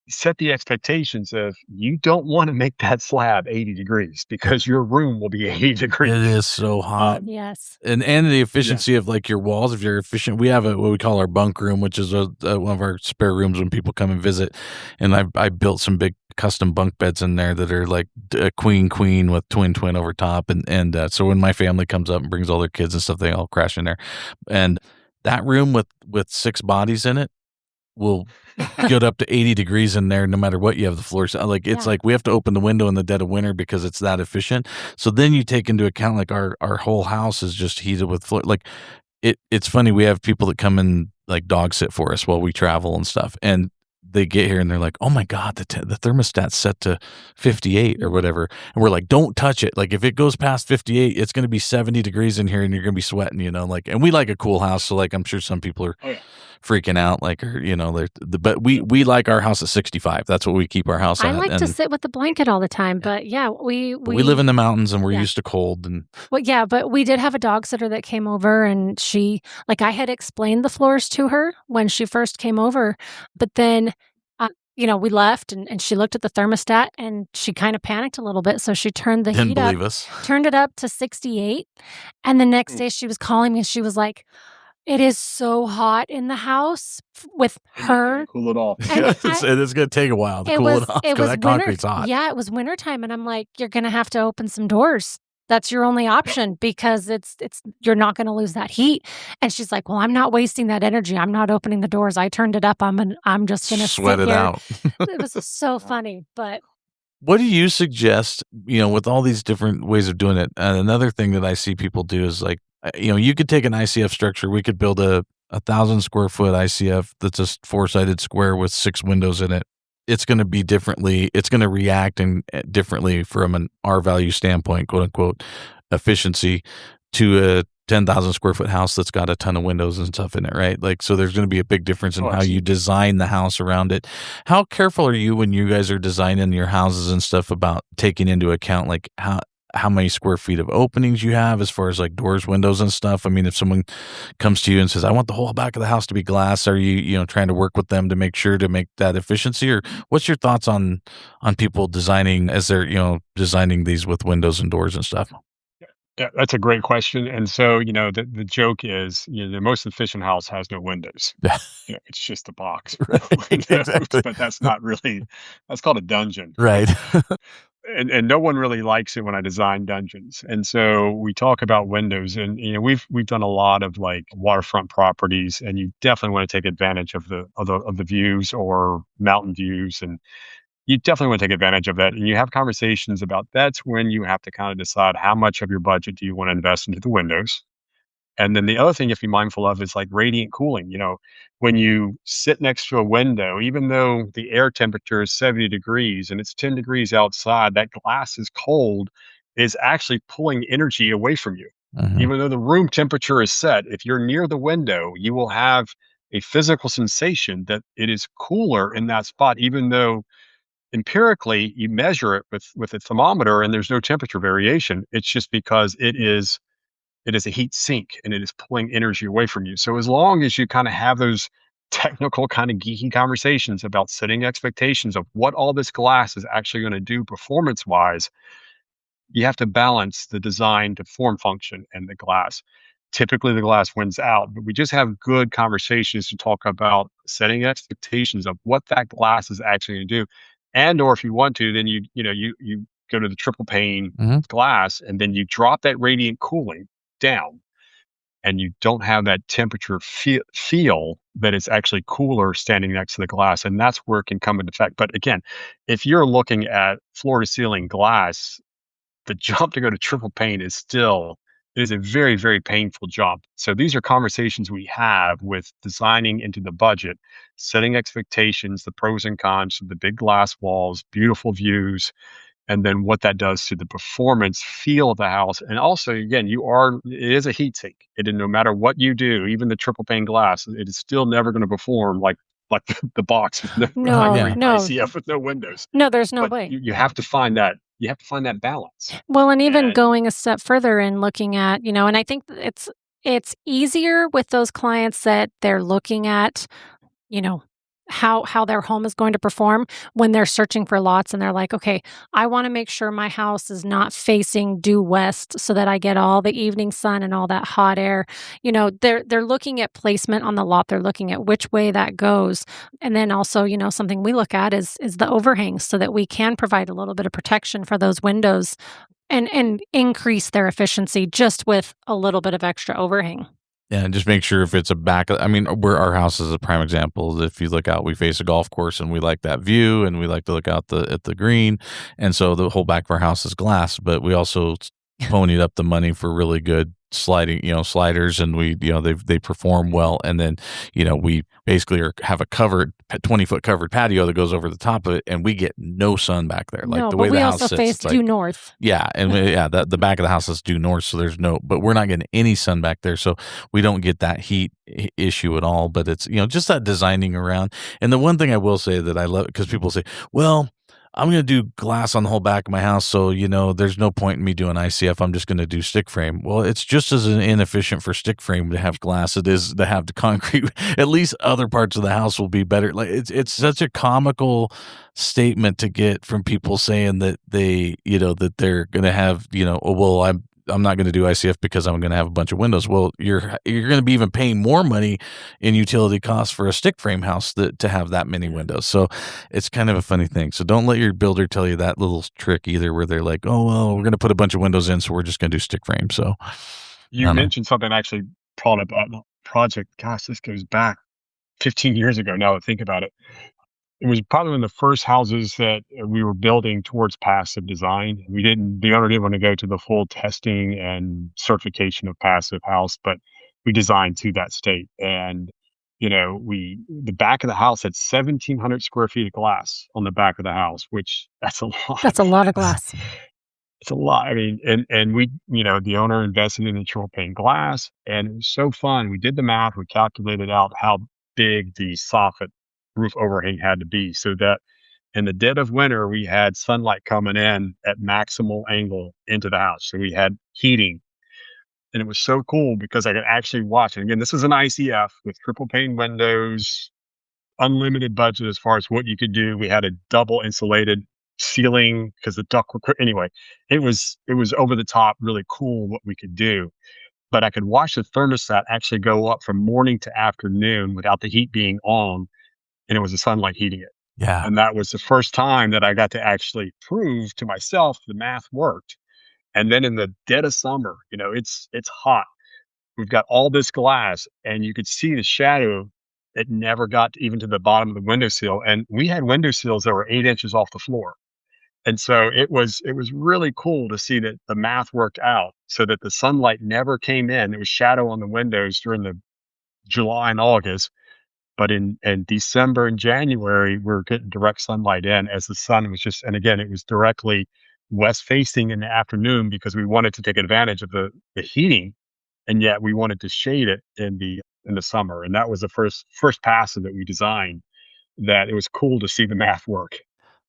set the expectations of you don't want to make that slab 80 degrees because your room will be 80 degrees. It is so hot. Yes. And the efficiency of like your walls, if you're efficient, we have what we call our bunk room, which is one of our spare rooms when people come and visit. And I built some big custom bunk beds in there that are like a queen with twin over top. And so when my family comes up and brings all their kids and stuff, they all crash in there. And that room with 6 bodies in it will get up to 80 degrees in there no matter what you have the floors. Like it's like we have to open the window in the dead of winter because it's that efficient. So then you take into account like our whole house is just heated with floor. Like it's funny, we have people that come and like dog sit for us while we travel and stuff, and they get here and they're like, oh my God, the thermostat's set to 58 or whatever. And we're like, don't touch it. Like if it goes past 58, it's going to be 70 degrees in here and you're going to be sweating, like, and we like a cool house. So like, I'm sure some people are freaking out, like, or, but we like our house at 65. That's what we keep our house at. I like to sit with the blanket all the time, but we live in the mountains and we're used to cold. And well, yeah, but we did have a dog sitter that came over, and she, like, I had explained the floors to her when she first came over, but then we left and she looked at the thermostat and she kind of panicked a little bit. So she turned the heat up, turned it up to 68. And the next day she was calling me and she was like, it is so hot in the house with her. Cool it off. It's going to take a while to cool it off because that concrete's hot. Yeah, it was wintertime. And I'm like, you're going to have to open some doors. That's your only option because you're not going to lose that heat. And she's like, well, I'm not wasting that energy. I'm not opening the doors. I turned it up. I'm just going to sweat it out. It was so funny. But what do you suggest, with all these different ways of doing it? Another thing that I see people do is like, you could take an ICF structure. We could build a 1,000 square foot ICF that's a 4-sided square with 6 windows in it. It's going to be differently. It's going to react differently from an R value standpoint, quote unquote, efficiency to a 10,000 square foot house that's got a ton of windows and stuff in it, right? Like, so there's going to be a big difference in how you design the house around it. How careful are you when you guys are designing your houses and stuff about taking into account like how many square feet of openings you have as far as like doors, windows and stuff? I mean, if someone comes to you and says, I want the whole back of the house to be glass, are you trying to work with them to make sure to make that efficiency? Or what's your thoughts on people designing as they're, designing these with windows and doors and stuff? Yeah, that's a great question. And so, the joke is, the most efficient house has no windows. Yeah. It's just a box with Right. windows, Exactly. but that's not really, that's called a dungeon. Right. And no one really likes it when I design dungeons. And so we talk about windows, and we've done a lot of like waterfront properties, and you definitely want to take advantage of the views or mountain views, and you definitely want to take advantage of that. And you have conversations about that's when you have to kind of decide how much of your budget do you want to invest into the windows. And then the other thing you have to be mindful of is like radiant cooling. When you sit next to a window, even though the air temperature is 70 degrees and it's 10 degrees outside, that glass is cold, is actually pulling energy away from you. Mhm. Even though the room temperature is set, if you're near the window, you will have a physical sensation that it is cooler in that spot, even though empirically you measure it with a thermometer and there's no temperature variation. It's just because it is a heat sink and it is pulling energy away from you. So as long as you kind of have those technical kind of geeky conversations about setting expectations of what all this glass is actually going to do performance wise, you have to balance the design to form function and the glass. Typically the glass wins out, but we just have good conversations to talk about setting expectations of what that glass is actually going to do. And or if you want to, then you go to the triple pane Mhm. glass and then you drop that radiant cooling down, and you don't have that temperature feel that it's actually cooler standing next to the glass. And that's where it can come into effect. But again, if you're looking at floor to ceiling glass, the jump to go to triple pane it is a very, very painful jump. So these are conversations we have with designing into the budget, setting expectations, the pros and cons of the big glass walls, beautiful views, and then what that does to the performance feel of the house. And also, again, it is a heat sink. No matter what you do, even the triple pane glass, it is still never going to perform like the box with like No, Yeah. no, ICF with no windows. no, there's no But way. you have to find that balance. Well, and even And going a step further and looking at, and I think that it's easier with those clients that they're looking at, you know, how their home is going to perform when they're searching for lots and they're like, okay, I want to make sure my house is not facing due west so that I get all the evening sun and all that hot air. They're looking at placement on the lot. They're looking at which way that goes. And then also, something we look at is the overhangs so that we can provide a little bit of protection for those windows and increase their efficiency just with a little bit of extra overhang. Yeah, and just make sure if it's a back. I mean, where our house is a prime example. If you look out, we face a golf course, and we like that view, and we like to look out at the green, and so the whole back of our house is glass. But we also ponied up the money for really good sliders, and they perform well. And then we basically have a covered 20-foot covered patio that goes over the top of it, and we get no sun back there. Like No, the but way we the house also sits, face it's like, due north. yeah, and the back of the house is due north, so there's but we're not getting any sun back there, so we don't get that heat issue at all. But it's just that designing around. And the one thing I will say that I love, because people say, well, I'm going to do glass on the whole back of my house, so there's no point in me doing ICF. I'm just going to do stick frame. Well, it's just as inefficient for stick frame to have glass it is to have the concrete. At least other parts of the house will be better. Like it's such a comical statement to get from people saying that that they're going to have oh, well, I'm not going to do ICF because I'm going to have a bunch of windows. Well, you're going to be even paying more money in utility costs for a stick frame house to have that many windows. So it's kind of a funny thing. So don't let your builder tell you that little trick either, where they're like, oh, well, we're going to put a bunch of windows in, so we're just going to do stick frame. So I you don't know. mentioned something actually brought up a project. Gosh, this goes back 15 years ago now to think about it. It was probably one of the first houses that we were building towards passive design. The owner didn't want to go to the full testing and certification of passive house, but we designed to that state. And, the back of the house had 1,700 square feet of glass on the back of the house, which that's a lot That's of a lot of glass. glass. It's a lot. I mean, and we, the owner invested in the triple pane glass, and it was so fun. We did the math. We calculated out how big the soffit roof overhang had to be so that In the dead of winter, we had sunlight coming in at maximal angle into the house. So we had heating. And it was so cool because I could actually watch. And again, this is an ICF with triple pane windows, unlimited budget as far as what you could do. We had a double insulated ceiling because the duct were anyway. It was over the top, really cool what we could do. But I could watch the thermostat actually go up from morning to afternoon without the heat being on, and it was the sunlight heating it. Yeah. And that was the first time that I got to actually prove to myself the math worked. And then in the dead of summer, it's hot. We've got all this glass, and you could see the shadow. It never got even to the bottom of the windowsill, and we had windowsills that were 8 inches off the floor. And so it was really cool to see that the math worked out, so that the sunlight never came in. There was shadow on the windows during the July and August, but in December and January, we're getting direct sunlight in as the sun was just. And again, it was directly west facing in the afternoon because we wanted to take advantage of the heating, and yet we wanted to shade it in the summer. And that was the first pass that we designed. That it was cool to see the math work.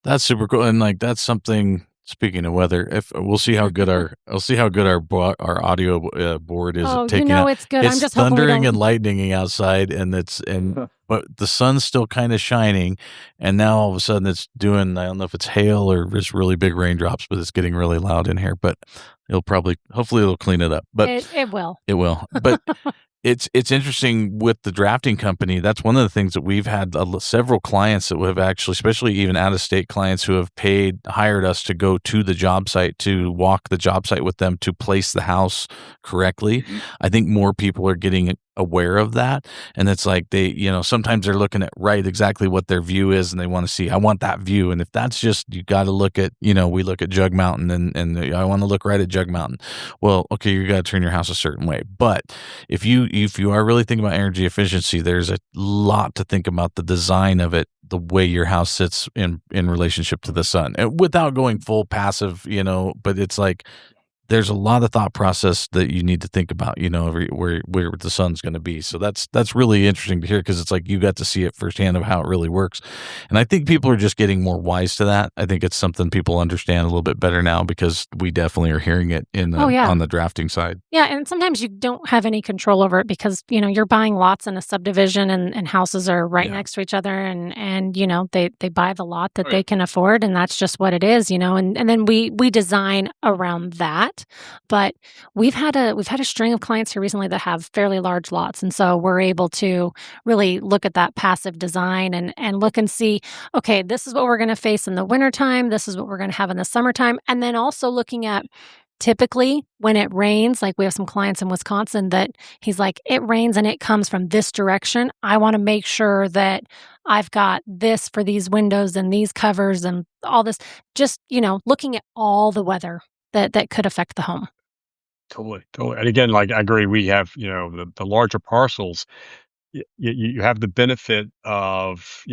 That's super cool. And like, that's something, speaking of weather, if we'll see how good our our audio board is Oh, at taking out. it's good. I'm It's just hoping we thundering don't. and lightning outside, and but the sun's still kind of shining, and now all of a sudden it's doing, I don't know if it's hail or just really big raindrops, but it's getting really loud in here. But hopefully it'll clean it up. But It will. it will. But it's interesting with the drafting company. That's one of the things that we've had several clients that have actually, especially even out-of-state clients who have hired us to go to the job site, to walk the job site with them, to place the house correctly. I think more people are getting aware of that. And it's like sometimes they're looking at exactly what their view is, and they want to see, I want that view. And if that's just, you got to look at, we look at Jug Mountain and I want to look right at Jug Mountain. Well, okay, you got to turn your house a certain way. But if you are really thinking about energy efficiency, there's a lot to think about the design of it, the way your house sits in relationship to the sun, and without going full passive, but it's like, there's a lot of thought process that you need to think about, where the sun's going to be. So that's really interesting to hear, because it's like you got to see it firsthand of how it really works. And I think people are just getting more wise to that. I think it's something people understand a little bit better now, because we definitely are hearing it on the drafting side. Yeah, and sometimes you don't have any control over it because, you're buying lots in a subdivision and houses are right next to each other, and they buy the lot that they can afford, and that's just what it is, and then we design around that. But we've had a string of clients here recently that have fairly large lots, and so we're able to really look at that passive design and look and see, okay, this is what we're going to face in the wintertime, this is what we're going to have in the summertime, and then also looking at, typically when it rains, like we have some clients in Wisconsin that he's like, it rains and it comes from this direction. I want to make sure that I've got this for these windows and these covers and all this, just, looking at all the weather that could affect the home. Totally. And again, like, I agree, we have, the larger parcels, you have the benefit of,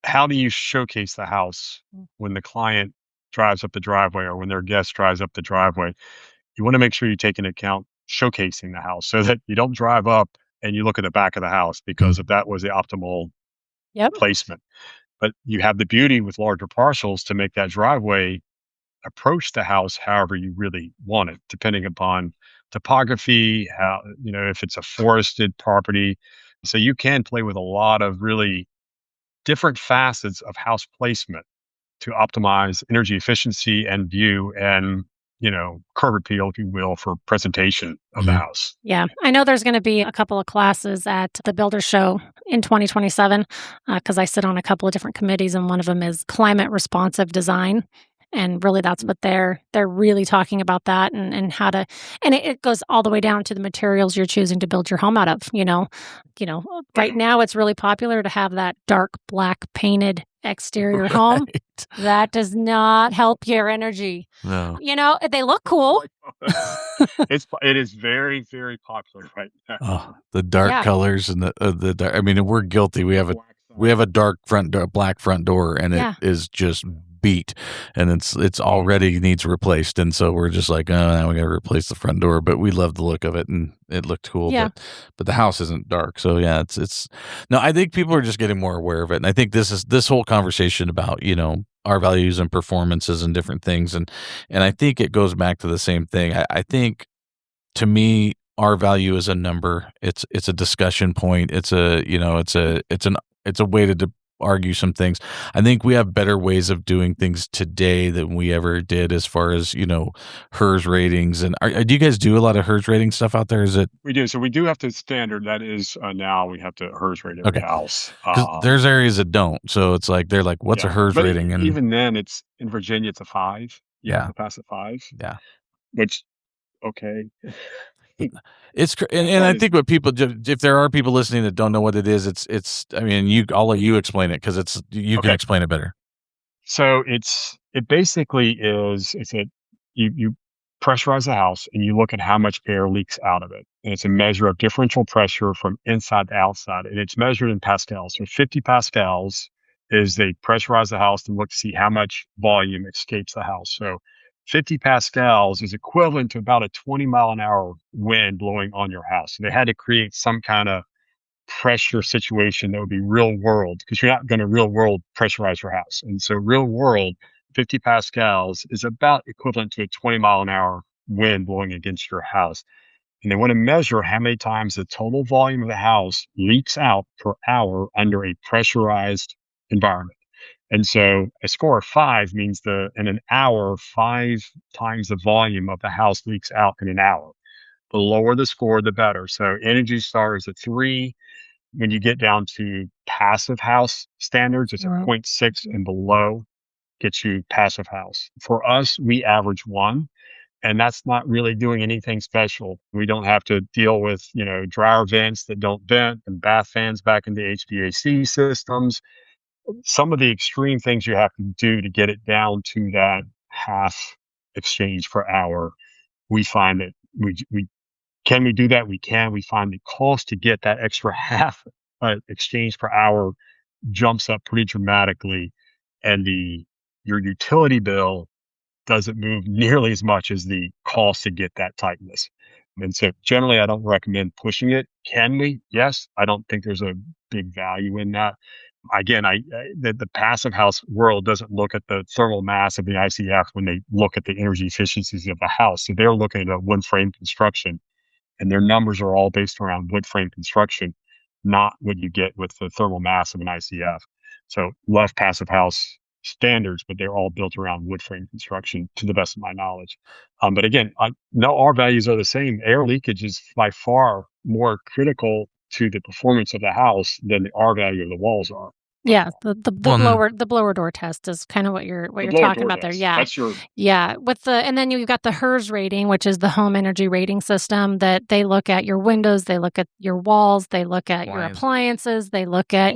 how do you showcase the house when the client drives up the driveway, or when their guest drives up the driveway? You want to make sure you take into account showcasing the house, so that you don't drive up and you look at the back of the house, because if that was the optimal placement. But you have the beauty with larger parcels to make that driveway approach the house however you really want it, depending upon topography, how, if it's a forested property. So you can play with a lot of really different facets of house placement to optimize energy efficiency and view and, curb appeal, if you will, for presentation of the house. Yeah. I know there's going to be a couple of classes at the Builder Show in 2027, because I sit on a couple of different committees, and one of them is climate responsive design. And really, that's what they're really talking about, that and how to, and it goes all the way down to the materials you're choosing to build your home out of. Right now it's really popular to have that dark black painted exterior home. That does not help your energy. No. They look cool. It is very, very popular right now. Oh, the dark colors and the dark. I mean, we're guilty. We have a dark black front door, and it is just beat, and it's already needs replaced. And so we're just like, oh, now we got to replace the front door. But we love the look of it, and it looked cool. Yeah. But the house isn't dark. So yeah, it's no. I think people are just getting more aware of it, and I think this whole conversation about our values and performances and different things, and I think it goes back to the same thing. I think, to me, our value is a number. It's a discussion point. It's a way to argue some things. I think we have better ways of doing things today than we ever did, as far as HERS ratings. And do you guys do a lot of HERS rating stuff out there? Is it? We do. So we do have to standard. That is now we have to HERS rate every house. Because there's areas that don't. So it's like they're like, what's a HERS rating? And even then, it's in Virginia, it's a 5. You have to pass a 5. Yeah. Which, okay. It's and I think what people, if there are people listening that don't know what it is, it's I mean, I'll let you explain it, because you can explain it better. So it basically is, you pressurize the house and you look at how much air leaks out of it, and it's a measure of differential pressure from inside to outside, and it's measured in pascals. So 50 pascals is they pressurize the house and look to see how much volume escapes the house. So 50 pascals is equivalent to about a 20-mile-an-hour wind blowing on your house. So they had to create some kind of pressure situation that would be real world, because you're not going to real world pressurize your house. And so real world, 50 pascals is about equivalent to a 20-mile-an-hour wind blowing against your house. And they want to measure how many times the total volume of the house leaks out per hour under a pressurized environment. And so a score of 5 means in an hour, 5 times the volume of the house leaks out in an hour. The lower the score, the better. So Energy Star is a 3. When you get down to passive house standards, it's a 0.6 and below gets you passive house. For us, we average 1, and that's not really doing anything special. We don't have to deal with, dryer vents that don't vent and bath fans back into HVAC systems. Some of the extreme things you have to do to get it down to that half exchange per hour, we find that we can we do that? We can. We find the cost to get that extra half exchange per hour jumps up pretty dramatically, and your utility bill doesn't move nearly as much as the cost to get that tightness. And so generally, I don't recommend pushing it. Can we? Yes. I don't think there's a big value in that. Again, the passive house world doesn't look at the thermal mass of the ICF when they look at the energy efficiencies of the house. So they're looking at a wood frame construction, and their numbers are all based around wood frame construction, not what you get with the thermal mass of an ICF. So love passive house standards, but they're all built around wood frame construction, to the best of my knowledge. But again, no, our values are the same. Air leakage is by far more critical to the performance of the house than the R value of the walls are. Yeah, the blower door test is kind of what you're talking about there. Yeah, that's your and then you've got the HERS rating, which is the home energy rating system, that they look at your windows, they look at your walls, they look at your appliances, they look at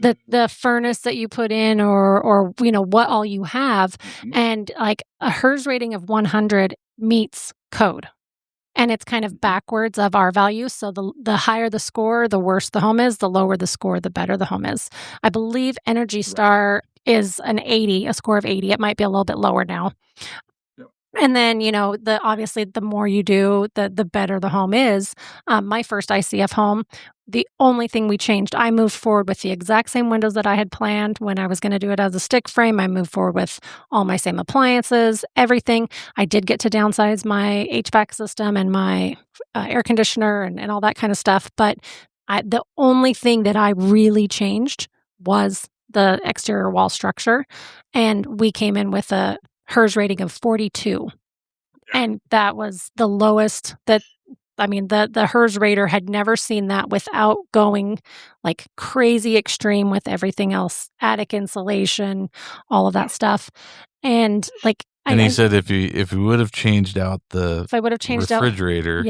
the furnace that you put in, or what all you have, and like a HERS rating of 100 meets code. And it's kind of backwards of our values. So the higher the score, the worse the home is. The lower the score, the better the home is. I believe Energy Star is an 80, a score of 80. It might be a little bit lower now. Yep. And then, obviously the more you do, the better the home is. My first ICF home, the only thing we changed, I moved forward with the exact same windows that I had planned when I was going to do it as a stick frame. I moved forward with all my same appliances, everything. I did get to downsize my HVAC system and my air conditioner and all that kind of stuff. But the only thing that I really changed was the exterior wall structure. And we came in with a HERS rating of 42. And that was the lowest the HERS rater had never seen that without going like crazy extreme with everything else, attic insulation, all of that stuff. And he said if you would have changed out the refrigerator,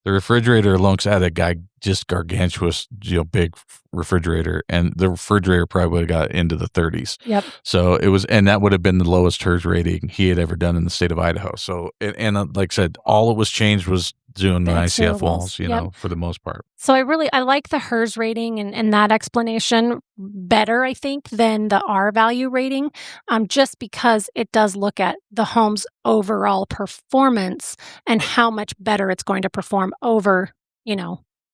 the refrigerator alone had a just gargantuous, big refrigerator, and the refrigerator probably would have got into the 30s. Yep. So it was, and that would have been the lowest HERS rating he had ever done in the state of Idaho. So, and like I said, all it was changed was the and exterior ICF walls, Yep. for the most part. So I like the HERS rating and that explanation better, I think, than the R value rating, just because it does look at the home's overall performance and how much better it's going to perform over, And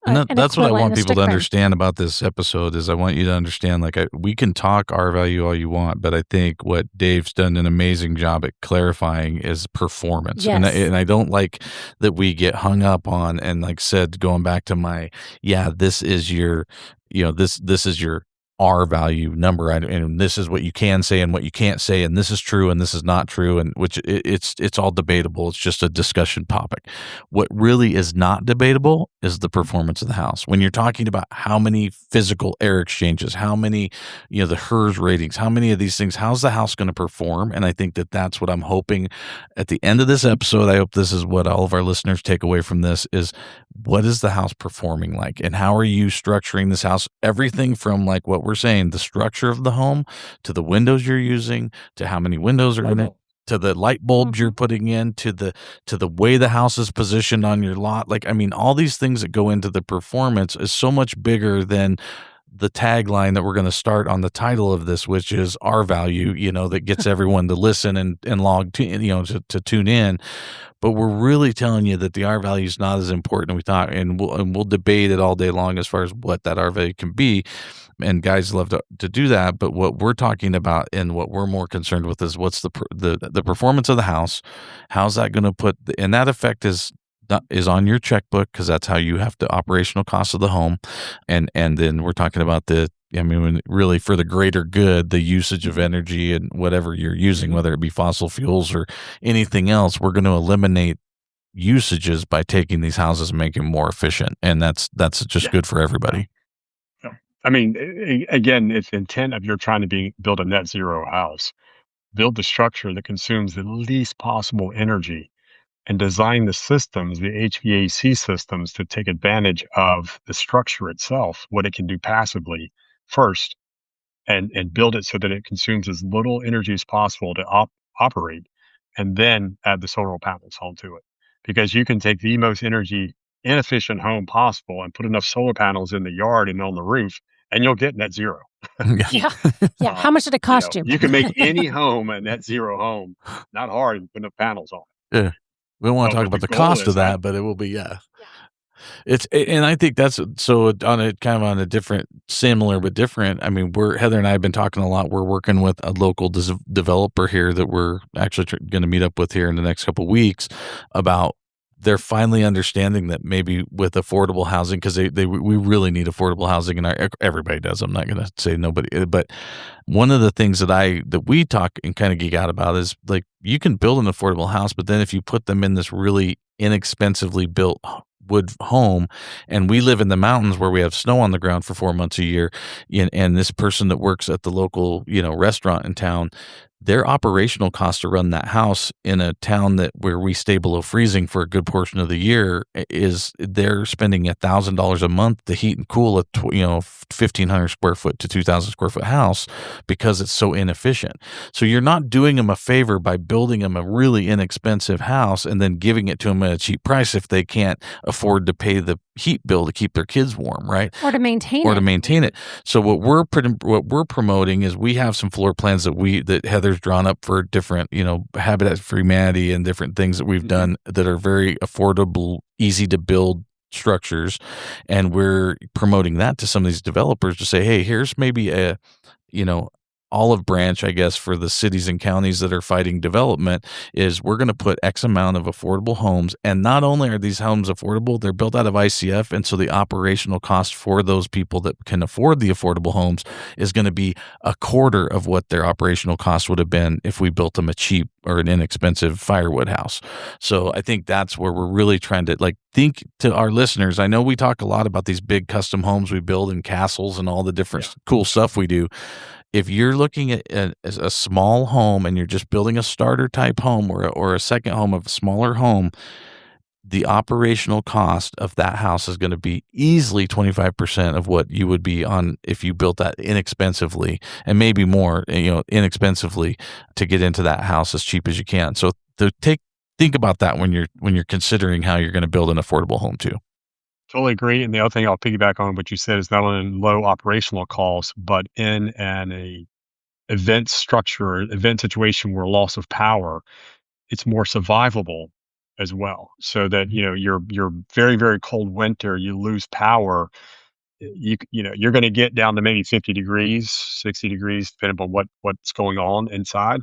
an that's what I equivalent want in a people stick to frame. understand about this episode is I want you to understand, like, we can talk R value all you want, but I think what Dave's done an amazing job at clarifying is performance. Yes. And I don't like that we get hung up on, and like said, going back to this is your, this is your R value number, and this is what you can say and what you can't say, and this is true and this is not true, and which it's all debatable. It's just a discussion topic. What really is not debatable is the performance of the house. When you're talking about how many physical air exchanges, how many, the HERS ratings, how many of these things, how's the house going to perform? And I think that's what I'm hoping at the end of this episode. I hope this is what all of our listeners take away from this is, what is the house performing like? And how are you structuring this house? Everything from like what we're saying, the structure of the home, to the windows you're using, to how many windows are in it, to the light bulbs you're putting in, to the way the house is positioned on your lot. Like, I mean, all these things that go into the performance is so much bigger than the tagline that we're going to start on the title of this, which is R value, that gets everyone to listen and log to tune in. But we're really telling you that the R value is not as important as we thought, and we'll debate it all day long as far as what that R value can be. And guys love to do that. But what we're talking about and what we're more concerned with is what's the performance of the house. How's that going to put, and that effect is on your checkbook, because that's how you have the operational costs of the home. And then we're talking about really for the greater good, the usage of energy and whatever you're using, whether it be fossil fuels or anything else, we're going to eliminate usages by taking these houses and making them more efficient. And that's just good for everybody. I mean, again, it's the intent of you're trying to build a net zero house, build the structure that consumes the least possible energy, and design the systems, the HVAC systems, to take advantage of the structure itself, what it can do passively first, and build it so that it consumes as little energy as possible to operate, and then add the solar panels onto it. Because you can take the most energy inefficient home possible and put enough solar panels in the yard and on the roof, and you'll get net zero. Yeah. How much did it cost you? You can make any home a net zero home. Not hard to put enough panels on it. Yeah. We don't want to talk about the cost of that, but it will be, and I think that's so on a different, similar but different. I mean, Heather and I have been talking a lot. We're working with a local developer here that we're actually going to meet up with here in the next couple of weeks about. They're finally understanding that maybe with affordable housing, because we really need affordable housing, and everybody does. I'm not going to say nobody, but one of the things that we talk and kind of geek out about is, like, you can build an affordable house, but then if you put them in this really inexpensively built wood home, and we live in the mountains where we have snow on the ground for 4 months a year, and this person that works at the local restaurant in town, their operational cost to run that house in a town where we stay below freezing for a good portion of the year is they're spending $1,000 a month to heat and cool a 1,500 square foot to 2,000 square foot house, because it's so inefficient. So you're not doing them a favor by building them a really inexpensive house and then giving it to them at a cheap price if they can't afford to pay the heat bill to keep their kids warm, right? Or to maintain it. So what we're promoting is we have some floor plans that Heather's drawn up for different, Habitat for Humanity and different things that we've done that are very affordable, easy to build structures. And we're promoting that to some of these developers to say, hey, here's maybe a, olive branch, I guess, for the cities and counties that are fighting development, is we're going to put X amount of affordable homes. And not only are these homes affordable, they're built out of ICF. And so the operational cost for those people that can afford the affordable homes is going to be a quarter of what their operational cost would have been if we built them a cheap or an inexpensive firewood house. So I think that's where we're really trying to think to our listeners. I know we talk a lot about these big custom homes we build and castles and all the different cool stuff we do. If you're looking at a small home and you're just building a starter type home or a second home of a smaller home, the operational cost of that house is going to be easily 25% of what you would be on if you built that inexpensively, and maybe more, inexpensively, to get into that house as cheap as you can. So to take think about that when you're considering how you're going to build an affordable home too. Totally agree. And the other thing I'll piggyback on what you said is not only in low operational costs, but in an event structure, event situation where loss of power, it's more survivable as well. So that, your very, very cold winter, you lose power, you're going to get down to maybe 50 degrees, 60 degrees, depending on what's going on inside,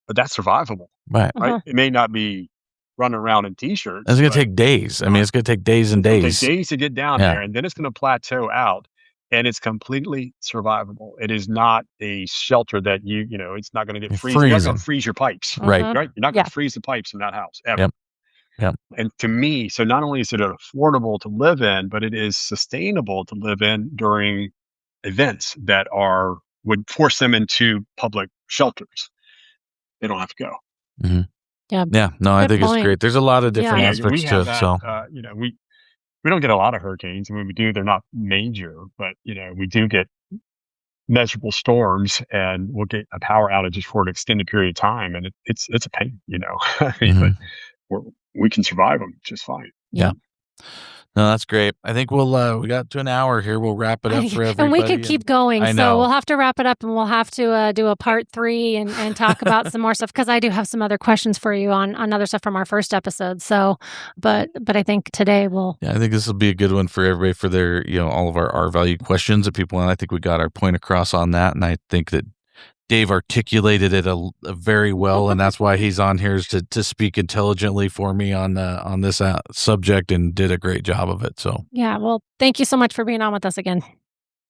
but that's survivable, Right. right? Mhm. It may not be running around in t-shirts. It's going to but take days. I mean, it's going to take days and It'll take days. days to get down Yeah. there, and then it's going to plateau out, and it's completely survivable. It is not a shelter that it's not going to get freezing. You're not going Freezing. to freeze your pipes, Right. Mhm. right? You're not Yeah. going to freeze the pipes in that house ever. Yep. Yep. And to me, so not only is it affordable to live in, but it is sustainable to live in during events that would force them into public shelters. They don't have to go. Mm-hmm. Yeah. Yeah. No, I Good think point. it's great. There's a lot of different Yeah. aspects We to have it. that. So We don't get a lot of hurricanes, and when we do, they're not major. But we do get measurable storms, and we'll get a power outages for an extended period of time, and it's a pain. I mean, Mhm. but we can survive them just fine. Yeah. No, that's great. I think we got to an hour here. We'll wrap it up for everybody. And we could keep going. I So know. we'll have to wrap it up, and we'll have to do a part 3 and talk about some more stuff, because I do have some other questions for you on other stuff from our first episode. So, but I think today we'll. Yeah, I think this will be a good one for everybody for their, all of our R-value questions that people want. I think we got our point across on that. And I think that Dave articulated it a very well, and that's why he's on here, is to speak intelligently for me on this subject, and did a great job of it. So Yeah. Well, thank you so much for being on with us again.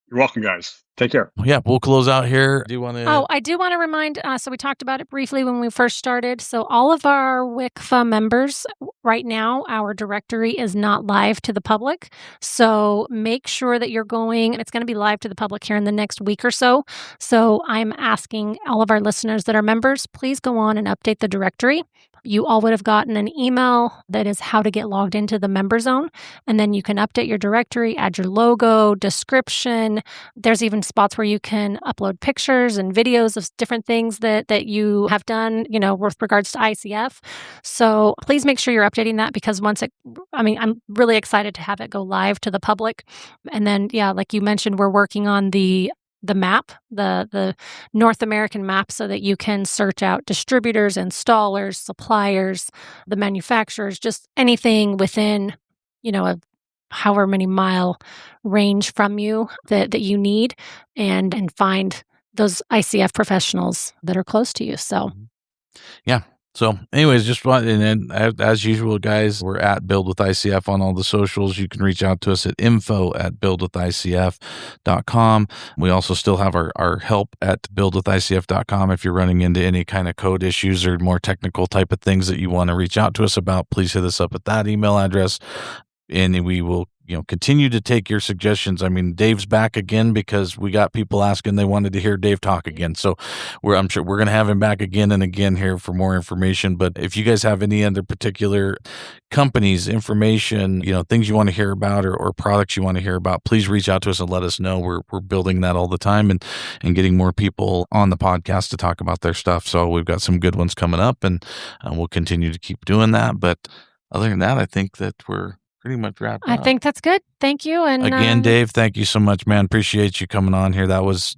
You're welcome, guys. Take care. yeah, we'll close out here. Do you want to? Oh, I do want to remind, so we talked about it briefly when we first started. So all of our WICFA members right now, our directory is not live to the public. So make sure that you're going, and it's going to be live to the public here in the next week or so. So I'm asking all of our listeners that are members, please go on and update the directory. You all would have gotten an email that is how to get logged into the member zone. And then you can update your directory, add your logo, description. There's even spots where you can upload pictures and videos of different things that you have done, with regards to ICF. So please make sure you're updating that, because I'm really excited to have it go live to the public. And then, yeah, like you mentioned, we're working on the map, the North American map, so that you can search out distributors, installers, suppliers, the manufacturers, just anything within, a however many mile range from you that you need, and find those ICF professionals that are close to you. So Yeah. So anyways, just want, and then as usual, guys, we're at Build with ICF on all the socials. You can reach out to us at info@buildwithicf.com. We also still have our help at buildwithicf.com. If you're running into any kind of code issues or more technical type of things that you want to reach out to us about, please hit us up at that email address, and we will continue to take your suggestions. I mean, Dave's back again because we got people asking, they wanted to hear Dave talk again. So I'm sure we're going to have him back again and again here for more information. But if you guys have any other particular companies, information, things you want to hear about, or products you want to hear about, please reach out to us and let us know. We're building that all the time, and getting more people on the podcast to talk about their stuff. So we've got some good ones coming up, and we'll continue to keep doing that. But other than that, I think that we're pretty much wrapped up. I think that's good. Thank you. And again, Dave, thank you so much, man. Appreciate you coming on here. That was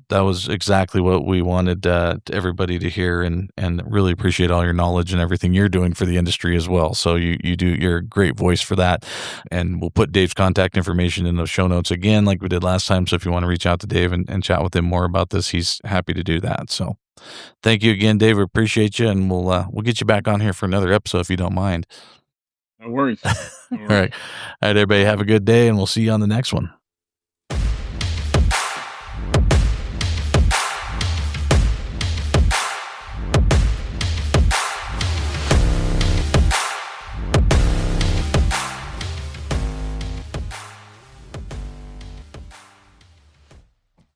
exactly what we wanted everybody to hear, and really appreciate all your knowledge and everything you're doing for the industry as well. So you're a great voice for that. And we'll put Dave's contact information in those show notes again, like we did last time. So if you want to reach out to Dave and chat with him more about this, he's happy to do that. So thank you again, Dave. We appreciate you, and we'll get you back on here for another episode if you don't mind. No worries. All right. All right, everybody, have a good day, and we'll see you on the next one.